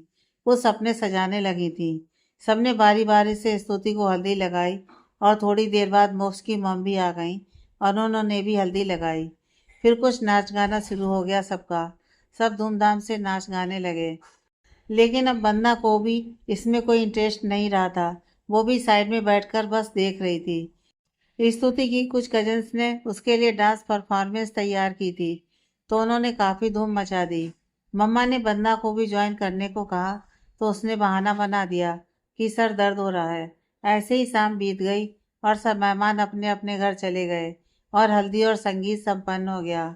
S1: वो सपने सजाने लगी थी। सबने बारी बारी से स्तुति को हल्दी लगाई, और थोड़ी देर बाद मोक्ष की मम भी आ गईं, और उन्होंने भी हल्दी लगाई। फिर कुछ नाच गाना शुरू हो गया सबका। सब धूमधाम से नाच गाने लगे। लेकिन अब वंदना को भी इसमें कोई इंटरेस्ट नहीं रहा था। वो भी साइड में बैठकर बस देख रही थी। स्तुति की कुछ कजन्स ने उसके लिए डांस परफॉर्मेंस तैयार की थी, तो उन्होंने काफ़ी धूम मचा दी। मम्मा ने वंदना को भी ज्वाइन करने को कहा, तो उसने बहाना बना दिया कि सर दर्द हो रहा है। ऐसे ही शाम बीत गई, और सब मेहमान अपने अपने घर चले गए, और हल्दी और संगीत संपन्न हो गया,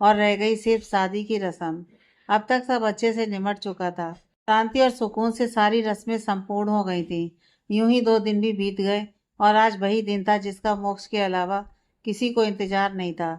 S1: और रह गई सिर्फ शादी की रस्म। अब तक सब अच्छे से निमट चुका था। शांति और सुकून से सारी रस्में संपूर्ण हो गई थी। यूं ही 2 दिन भी बीत गए, और आज वही दिन था जिसका मोक्ष के अलावा किसी को इंतजार नहीं था।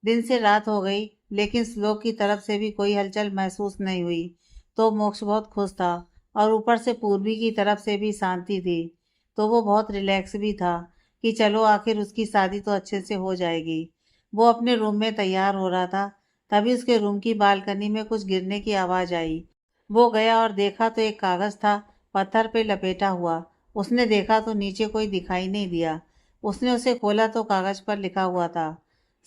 S1: दिन से रात हो गई, लेकिन श्लोक की तरफ से भी कोई हलचल महसूस नहीं हुई। तो मोक्ष बहुत खुश था, और ऊपर से पूर्वी की तरफ से भी शांति थी, तो वो बहुत रिलैक्स भी था कि चलो आखिर उसकी शादी तो अच्छे से हो जाएगी। वो अपने रूम में तैयार हो रहा था, तभी उसके रूम की बालकनी में कुछ गिरने की आवाज़ आई। वो गया और देखा तो एक कागज़ था, पत्थर पे लपेटा हुआ। उसने देखा तो नीचे कोई दिखाई नहीं दिया। उसने उसे खोला तो कागज़ पर लिखा हुआ था,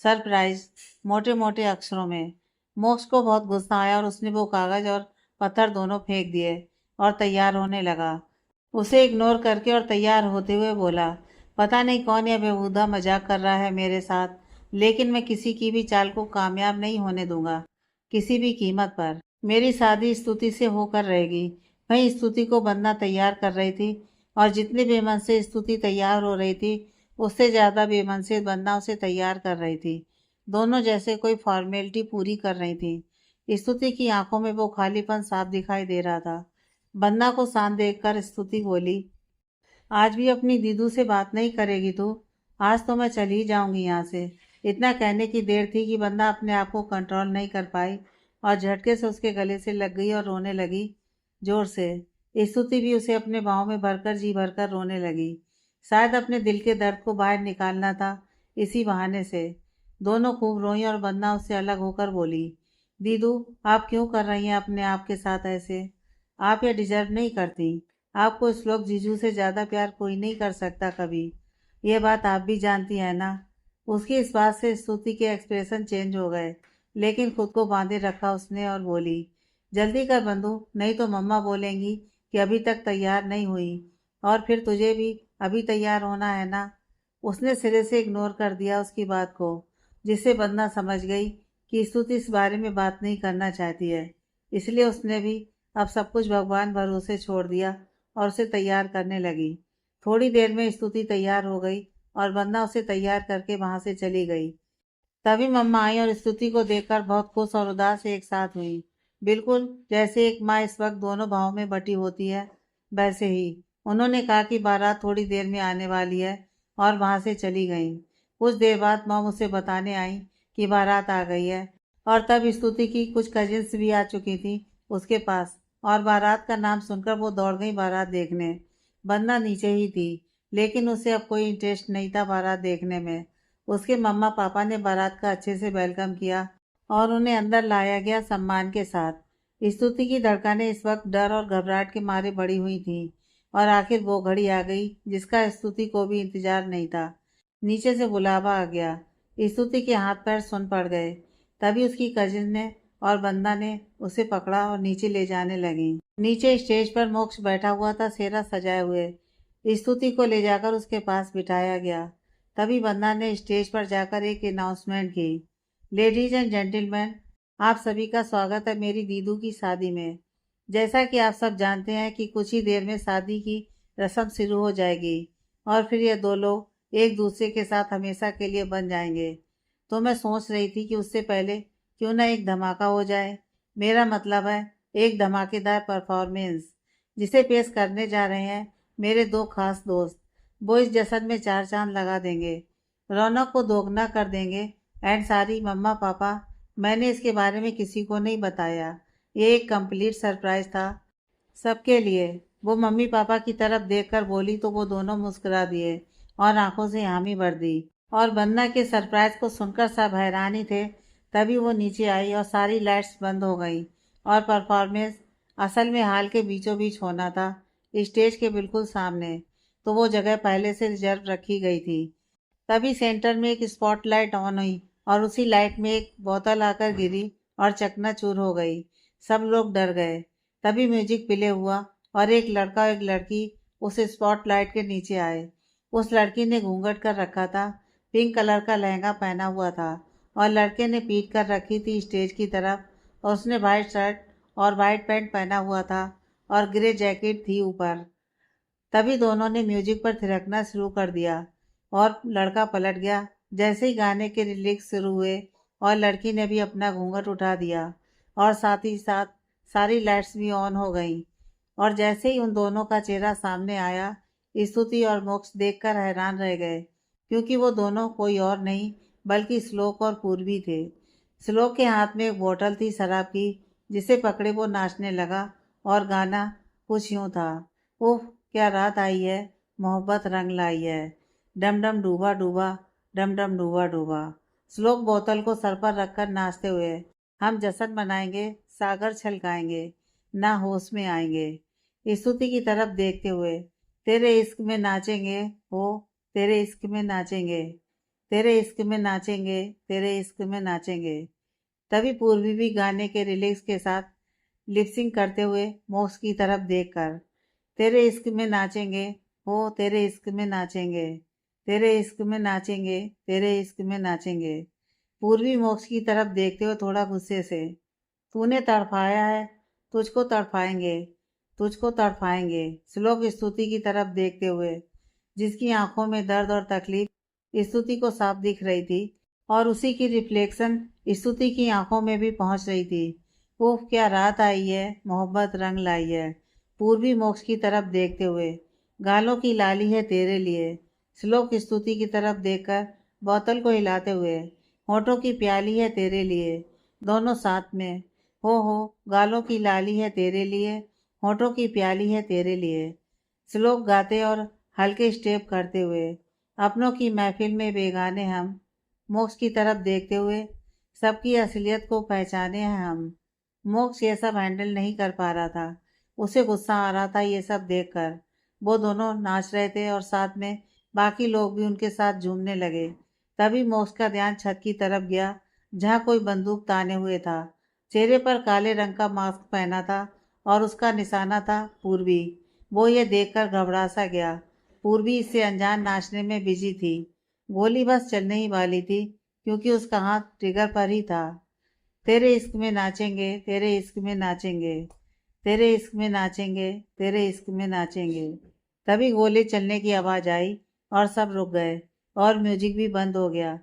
S1: सरप्राइज, मोटे मोटे अक्षरों में। मोक्ष को बहुत गुस्सा आया, और उसने वो कागज़ और पत्थर दोनों फेंक दिए, और तैयार होने लगा। उसे इग्नोर करके और तैयार होते हुए बोला, पता नहीं कौन यह बेहुदा मजाक कर रहा है मेरे साथ, लेकिन मैं किसी की भी चाल को कामयाब नहीं होने दूंगा, किसी भी कीमत पर। मेरी शादी स्तुति से होकर रहेगी। वहीं स्तुति को बंदना तैयार कर रही थी, और जितनी बेमन से स्तुति तैयार हो रही थी, उससे ज़्यादा बेमन से बंदना उसे तैयार कर रही थी। दोनों जैसे कोई फॉर्मेलिटी पूरी कर रही थी। स्तुति की आंखों में वो खालीपन साफ दिखाई दे रहा था। बंदना को शांत देखकर स्तुति बोली, आज भी अपनी दीदू से बात नहीं करेगी तू? आज तो मैं चली जाऊंगी यहाँ से। इतना कहने की देर थी कि बंदा अपने आप को कंट्रोल नहीं कर पाई और झटके से उसके गले से लग गई और रोने लगी जोर से। स्तुति भी उसे अपने बाहों में भरकर जी भरकर रोने लगी। शायद अपने दिल के दर्द को बाहर निकालना था इसी बहाने से। दोनों खूब रोई और बंदा उससे अलग होकर बोली, दीदू आप क्यों कर रही हैं अपने आप के साथ ऐसे? आप ये डिजर्व नहीं करती। आपको इस लोग जीजू से ज़्यादा प्यार कोई नहीं कर सकता कभी। ये बात आप भी जानती हैं ना। उसकी इस बात से स्तुति के एक्सप्रेशन चेंज हो गए, लेकिन खुद को बांधे रखा उसने और बोली, जल्दी कर बंधु, नहीं तो मम्मा बोलेंगी कि अभी तक तैयार नहीं हुई, और फिर तुझे भी अभी तैयार होना है ना। उसने सिरे से इग्नोर कर दिया उसकी बात को, जिससे बंदा समझ गई कि स्तुति इस बारे में बात नहीं करना चाहती है। इसलिए उसने भी अब सब कुछ भगवान भरोसे छोड़ दिया और उसे तैयार करने लगी। थोड़ी देर में स्तुति तैयार हो गई और बंदा उसे तैयार करके वहां से चली गई। तभी मम्मा आई और स्तुति को देखकर बहुत खुश और उदास एक साथ हुई। बिल्कुल जैसे एक माँ इस वक्त दोनों भावों में बटी होती है, वैसे ही उन्होंने कहा कि बारात थोड़ी देर में आने वाली है और वहां से चली गई। कुछ देर बाद मॉम उसे बताने आई कि बारात आ गई है, और तब स्तुति की कुछ कजिन्स भी आ चुकी थी उसके पास, और बारात का नाम सुनकर वो दौड़ गई बारात देखने। बंदा नीचे ही थी, लेकिन उसे अब कोई इंटरेस्ट नहीं था बारात देखने में। उसके मम्मा पापा ने बारात का अच्छे से वेलकम किया और उन्हें अंदर लाया गया सम्मान के साथ। स्तुति की धड़कनें इस वक्त डर और घबराहट के मारे बढ़ी हुई थीं, और आखिर वो घड़ी आ गई जिसका स्तुति को भी इंतजार नहीं था। नीचे से बुलावा आ गया। स्तुति के हाथ पैर सुन पड़ गए। तभी उसकी कजिन ने और बंदा ने उसे पकड़ा और नीचे ले जाने लगी। नीचे स्टेज पर मोक्ष बैठा हुआ था सेहरा सजाए हुए। स्तुति को ले जाकर उसके पास बिठाया गया। तभी बंदा ने स्टेज पर जाकर एक अनाउंसमेंट की, लेडीज एंड जेंटलमैन, आप सभी का स्वागत है मेरी दीदू की शादी में। जैसा कि आप सब जानते हैं कि कुछ ही देर में शादी की रस्म शुरू हो जाएगी और फिर ये दो लोग एक दूसरे के साथ हमेशा के लिए बन जाएंगे। तो मैं सोच रही थी कि उससे पहले क्यों ना एक धमाका हो जाए। मेरा मतलब है एक धमाकेदार परफॉर्मेंस, जिसे पेश करने जा रहे हैं मेरे दो खास दोस्त। वो इस जश्न में चार चांद लगा देंगे, रौनक को दोगुना कर देंगे। एंड सारी मम्मा पापा, मैंने इसके बारे में किसी को नहीं बताया। ये एक कंप्लीट सरप्राइज था सबके लिए। वो मम्मी पापा की तरफ देखकर बोली तो वो दोनों मुस्कुरा दिए और आंखों से हामी भर दी। और बन्ना के सरप्राइज को सुनकर सब हैरान ही थे। तभी वो नीचे आई और सारी लाइट्स बंद हो गई और परफॉर्मेंस असल में हाल के बीचों बीच होना था, स्टेज के बिल्कुल सामने। तो वो जगह पहले से रिजर्व रखी गई थी। तभी सेंटर में एक स्पॉटलाइट ऑन हुई और उसी लाइट में एक बोतल आकर गिरी और चकनाचूर हो गई। सब लोग डर गए। तभी म्यूजिक प्ले हुआ और एक लड़का और एक लड़की उस स्पॉटलाइट के नीचे आए। उस लड़की ने घूंघट कर रखा था, पिंक कलर का लहंगा पहना हुआ था, और लड़के ने पीट कर रखी थी स्टेज की तरफ, और उसने वाइट शर्ट और वाइट पैंट पहना हुआ था और ग्रे जैकेट थी ऊपर। तभी दोनों ने म्यूजिक पर थिरकना शुरू कर दिया और लड़का पलट गया जैसे ही गाने के लिरिक्स शुरू हुए, और लड़की ने भी अपना घूंघट उठा दिया और साथ ही साथ सारी लाइट्स भी ऑन हो गईं। और जैसे ही उन दोनों का चेहरा सामने आया, स्तुति और मोक्ष देखकर हैरान रह गए, क्योंकि वो दोनों कोई और नहीं बल्कि श्लोक और पूर्वी थे। श्लोक के हाथ में एक बोतल थी शराब की, जिसे पकड़े वो नाचने लगा और गाना कुछ यूं था, उफ क्या रात आई है, मोहब्बत रंग लाई है, डम डम डूबा डूबा, डम डम डूबा डूबा। श्लोक बोतल को सर पर रखकर नाचते हुए, हम जश्न मनाएंगे, सागर छलकाएंगे, ना होश में आएंगे। स्तुति की तरफ देखते हुए, तेरे इश्क में नाचेंगे हो, तेरे इश्क में नाचेंगे, तेरे इश्क में नाचेंगे, तेरे इश्क में नाचेंगे। तभी पूर्वी भी गाने के रिलिक्स के साथ लिपसिंग करते हुए मोक्ष की तरफ देखकर, तेरे इश्क में नाचेंगे हो, तेरे इश्क में नाचेंगे, तेरे इश्क में नाचेंगे, तेरे इश्क में नाचेंगे। पूर्वी मोक्ष की तरफ देखते हुए थोड़ा गुस्से से, तूने तड़फाया है, तुझको तड़फाएंगे, तुझको तड़फाएंगे। श्लोक स्तुति की तरफ देखते हुए, जिसकी आंखों में दर्द और तकलीफ स्तुति को साफ दिख रही थी, और उसी की रिफ्लेक्शन स्तुति की आंखों में भी पहुंच रही थी। उफ क्या रात आई है, मोहब्बत रंग लाई है। पूर्वी मोक्ष की तरफ देखते हुए, गालों की लाली है तेरे लिए। श्लोक स्तुति की तरफ देखकर बोतल को हिलाते हुए। होठों की प्याली है तेरे लिए, दोनों साथ में। हो गालों की लाली है तेरे लिए, होठों की प्याली है तेरे लिए। श्लोक गाते और हल्के स्टेप करते हुए। अपनों की महफिल में बेगाने हम, मोक्ष की तरफ देखते हुए। सबकी असलियत को पहचाने हैं हम। मोक्ष ये सब हैंडल नहीं कर पा रहा था। उसे गुस्सा आ रहा था ये सब देखकर। वो दोनों नाच रहे थे और साथ में बाकी लोग भी उनके साथ झूमने लगे। तभी मोक्ष का ध्यान छत की तरफ गया, जहाँ कोई बंदूक ताने हुए था। चेहरे पर काले रंग का मास्क पहना था और उसका निशाना था पूर्वी। वो ये देखकर घबरा सा गया। पूर्वी इससे अनजान नाचने में बिजी थी। गोली बस चलने ही वाली थी, क्योंकि उसका हाथ ट्रिगर पर ही था। तेरे इश्क में नाचेंगे, तेरे इश्क में नाचेंगे, तेरे इश्क में नाचेंगे, तेरे इश्क में नाचेंगे। तभी गोली चलने की आवाज आई और सब रुक गए और म्यूजिक भी बंद हो गया।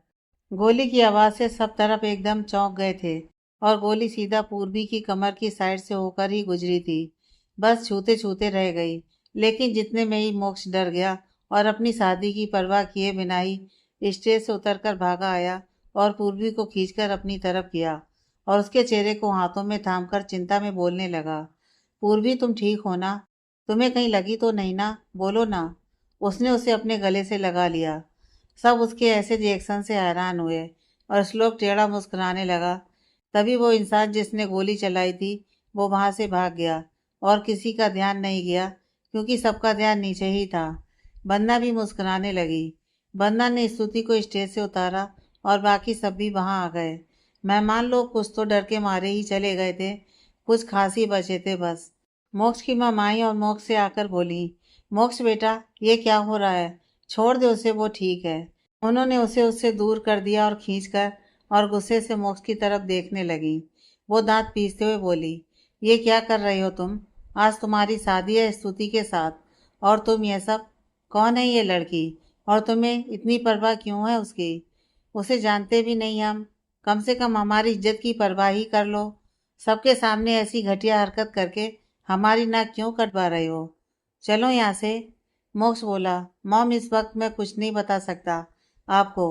S1: गोली की आवाज से सब तरफ एकदम चौंक गए थे और गोली सीधा पूर्वी की कमर की साइड से होकर ही गुजरी थी। बस छूते छूते रह गई, लेकिन जितने में ही मोक्ष डर गया और अपनी शादी की परवाह किए बिना ही स्टेज से उतरकर भागा आया और पूर्वी को खींचकर अपनी तरफ किया और उसके चेहरे को हाथों में थामकर चिंता में बोलने लगा। पूर्वी, तुम ठीक हो ना? तुम्हें कहीं लगी तो नहीं ना? बोलो ना। उसने उसे अपने गले से लगा लिया। सब उसके ऐसे रिएक्शन से हैरान हुए और श्लोक टेढ़ा मुस्कुराने लगा। तभी वो इंसान जिसने गोली चलाई थी वो वहां से भाग गया और किसी का ध्यान नहीं गया, क्योंकि सबका ध्यान नीचे ही था। बंदा भी मुस्कुराने लगी। बंदा ने स्तुति को स्टेज से उतारा और बाकी सब भी वहां आ गए। मेहमान लोग कुछ तो डर के मारे ही चले गए थे, कुछ खास ही बचे थे बस। मोक्ष की माँ आई और मोक्ष से आकर बोली, मोक्ष बेटा, ये क्या हो रहा है? छोड़ दे उसे, वो ठीक है। उन्होंने उसे उससे दूर कर दिया और खींचकर और गुस्से से मोक्ष की तरफ देखने लगी। वो दांत पीसते हुए बोली, ये क्या कर रहे हो तुम? आज तुम्हारी शादी है स्तुति के साथ, और तुम ये सब? कौन है ये लड़की और तुम्हें इतनी परवाह क्यों है उसकी? उसे जानते भी नहीं हम। कम से कम हमारी इज्जत की परवाह ही कर लो। सबके सामने ऐसी घटिया हरकत करके हमारी नाक क्यों कटवा रहे हो? चलो यहाँ से। मोक्ष बोला, मॉम इस वक्त मैं कुछ नहीं बता सकता आपको।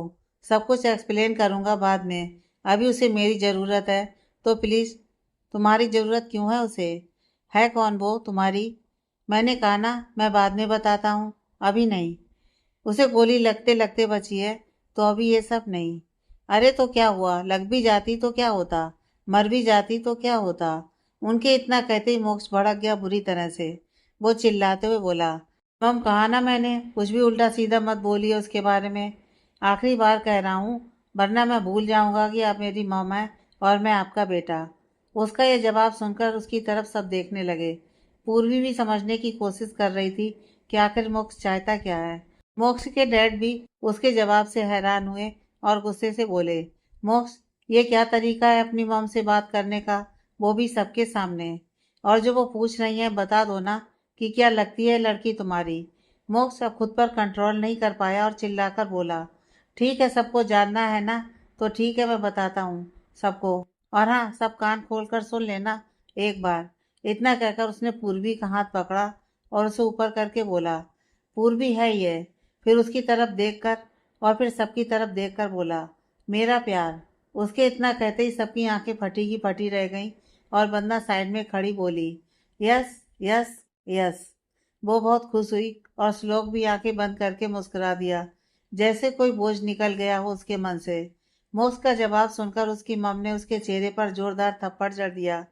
S1: सब कुछ एक्सप्लेन करूँगा बाद में। अभी उसे मेरी ज़रूरत है, तो प्लीज़। तुम्हारी ज़रूरत क्यों है उसे? है कौन वो तुम्हारी? मैंने कहा ना, मैं बाद में बताता हूँ, अभी नहीं। उसे गोली लगते लगते बची है, तो अभी ये सब नहीं। अरे तो क्या हुआ? लग भी जाती तो क्या होता? मर भी जाती तो क्या होता? उनके इतना कहते ही मोक्ष भड़क गया बुरी तरह से। वो चिल्लाते हुए बोला, मम कहा ना मैंने, कुछ भी उल्टा सीधा मत बोलिए उसके बारे में। आखिरी बार कह रहा हूँ, वरना मैं भूल जाऊंगा कि आप मेरी मम है और मैं आपका बेटा। उसका यह जवाब सुनकर उसकी तरफ सब देखने लगे। पूर्वी भी समझने की कोशिश कर रही थी कि आखिर मोक्ष चाहता क्या है। मोक्ष के डैड भी उसके जवाब से हैरान हुए और गुस्से से बोले, मोक्ष, ये क्या तरीका है अपनी मॉम से बात करने का, वो भी सबके सामने? और जो वो पूछ रही हैं बता दो ना, कि क्या लगती है लड़की तुम्हारी? मोक्ष अब खुद पर कंट्रोल नहीं कर पाया और चिल्लाकर बोला, ठीक है, सबको जानना है ना, तो ठीक है, मैं बताता हूँ सबको। और हाँ, सब कान खोल कर सुन लेना एक बार। इतना कहकर उसने पूर्वी का हाथ पकड़ा और उसे ऊपर करके बोला, पूर्वी है ये। फिर उसकी तरफ देखकर और फिर सबकी तरफ देखकर बोला, मेरा प्यार। उसके इतना कहते ही सबकी आंखें फटी की फटी रह गईं और बंदा साइड में खड़ी बोली, यस यस यस। वो बहुत खुश हुई और श्लोक भी आंखें बंद करके मुस्कुरा दिया, जैसे कोई बोझ निकल गया हो उसके मन से। मोक्ष का जवाब सुनकर उसकी मम ने उसके चेहरे पर जोरदार थप्पड़ जड़ दिया,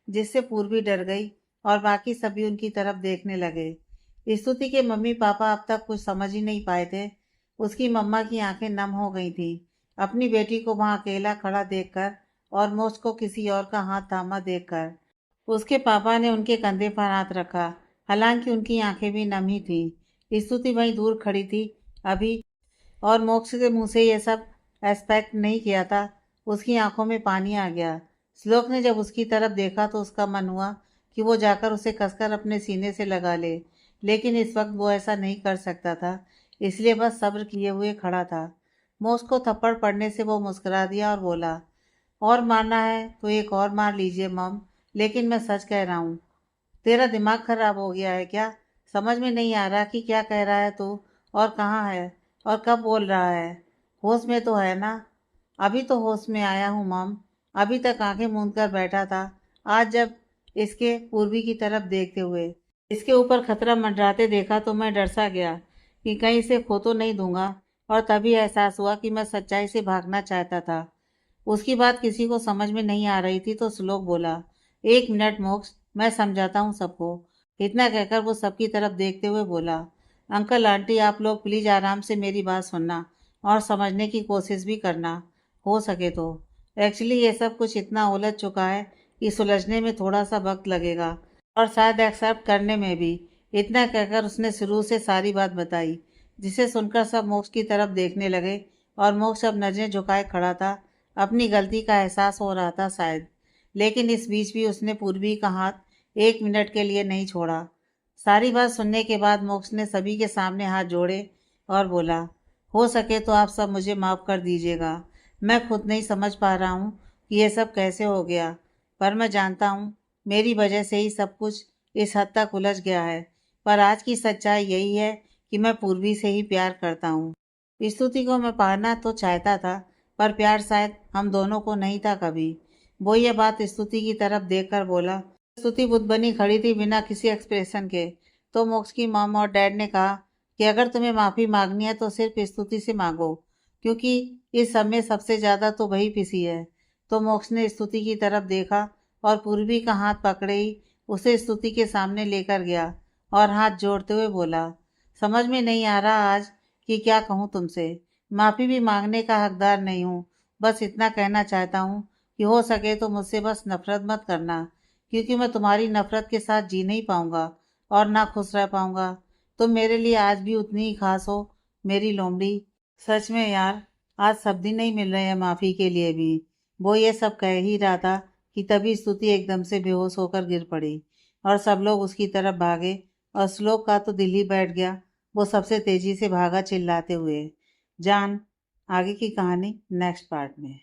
S1: जिससे पूर्वी डर गई और बाकी सभी उनकी तरफ देखने लगे। स्तुति के मम्मी पापा अब तक कुछ समझ ही नहीं पाए थे। उसकी मम्मा की आंखें नम हो गई थी, अपनी बेटी को वहां अकेला खड़ा देखकर और मोक्ष को किसी और का हाथ थामा देखकर। उसके पापा ने उनके कंधे पर हाथ रखा, हालांकि उनकी आंखें भी नम ही थी। स्तुति वहीं दूर खड़ी थी अभी, और मोक्ष के मुंह से यह सब एक्सपेक्ट नहीं किया था। उसकी आंखों में पानी आ गया। श्लोक ने जब उसकी तरफ देखा तो उसका मन हुआ कि वो जाकर उसे कसकर अपने सीने से लगा ले, लेकिन इस वक्त वो ऐसा नहीं कर सकता था, इसलिए बस सब्र किए हुए खड़ा था। मोक्ष को थप्पड़ पड़ने से वो मुस्कुरा दिया और बोला, और मारना है तो एक और मार लीजिए मम, लेकिन मैं सच कह रहा हूँ। तेरा दिमाग खराब हो गया है क्या? समझ में नहीं आ रहा कि क्या कह रहा है तू, और कहाँ है, और कब बोल रहा है? होश में तो है ना? अभी तो होश में आया हूँ मॉम। अभी तक आंखें मूंद कर बैठा था। आज जब इसके पूर्वी की तरफ देखते हुए इसके ऊपर खतरा मंडराते देखा तो मैं डर सा गया कि कहीं इसे खो तो नहीं दूंगा। और तभी एहसास हुआ कि मैं सच्चाई से भागना चाहता था। उसकी बात किसी को समझ में नहीं आ रही थी तो श्लोक बोला, 1 मिनट मोक्ष, मैं समझाता हूँ सबको। इतना कहकर वो सबकी तरफ देखते हुए बोला, अंकल आंटी आप लोग प्लीज आराम से मेरी बात सुनना और समझने की कोशिश भी करना, हो सके तो। एक्चुअली ये सब कुछ इतना उलझ चुका है कि सुलझने में थोड़ा सा वक्त लगेगा और शायद एक्सेप्ट करने में भी। इतना कहकर उसने शुरू से सारी बात बताई, जिसे सुनकर सब मोक्ष की तरफ देखने लगे। और मोक्ष अब नजरें झुकाए खड़ा था। अपनी गलती का एहसास हो रहा था शायद। लेकिन इस बीच भी उसने पूर्वी का हाथ 1 मिनट के लिए नहीं छोड़ा। सारी बात सुनने के बाद मोक्ष ने सभी के सामने हाथ जोड़े और बोला, हो सके तो आप सब मुझे माफ़ कर दीजिएगा। मैं खुद नहीं समझ पा रहा हूँ कि ये सब कैसे हो गया, पर मैं जानता हूँ मेरी वजह से ही सब कुछ इस हद तक उलझ गया है। पर आज की सच्चाई यही है कि मैं पूर्वी से ही प्यार करता हूँ। स्तुति को मैं पाना तो चाहता था, पर प्यार शायद हम दोनों को नहीं था कभी। वो ये बात स्तुति की तरफ देखकर बोला। स्तुति बुद्ध बनी खड़ी थी बिना किसी एक्सप्रेशन के। तो मोक्ष की मॉम और डैड ने कहा कि अगर तुम्हें माफ़ी मांगनी है तो सिर्फ स्तुति से मांगो, क्योंकि इस सब में सबसे ज़्यादा तो वही पिसी है। तो मोक्ष ने स्तुति की तरफ देखा और पूर्वी का हाथ पकड़े ही उसे स्तुति के सामने लेकर गया और हाथ जोड़ते हुए बोला, समझ में नहीं आ रहा आज कि क्या कहूँ तुमसे। माफ़ी भी मांगने का हकदार नहीं हूँ। बस इतना कहना चाहता हूँ कि हो सके तो मुझसे बस नफरत मत करना, क्योंकि मैं तुम्हारी नफरत के साथ जी नहीं पाऊंगा और ना खुश रह पाऊंगा। तुम मेरे लिए आज भी उतनी ही खास हो, मेरी लोमड़ी। सच में यार, आज सब दिन नहीं मिल रहे हैं माफ़ी के लिए भी। वो ये सब कह ही रहा था कि तभी स्तुति एकदम से बेहोश होकर गिर पड़ी और सब लोग उसकी तरफ भागे। और श्लोक का तो दिल ही बैठ गया। वो सबसे तेजी से भागा चिल्लाते हुए। जान आगे की कहानी नेक्स्ट पार्ट में।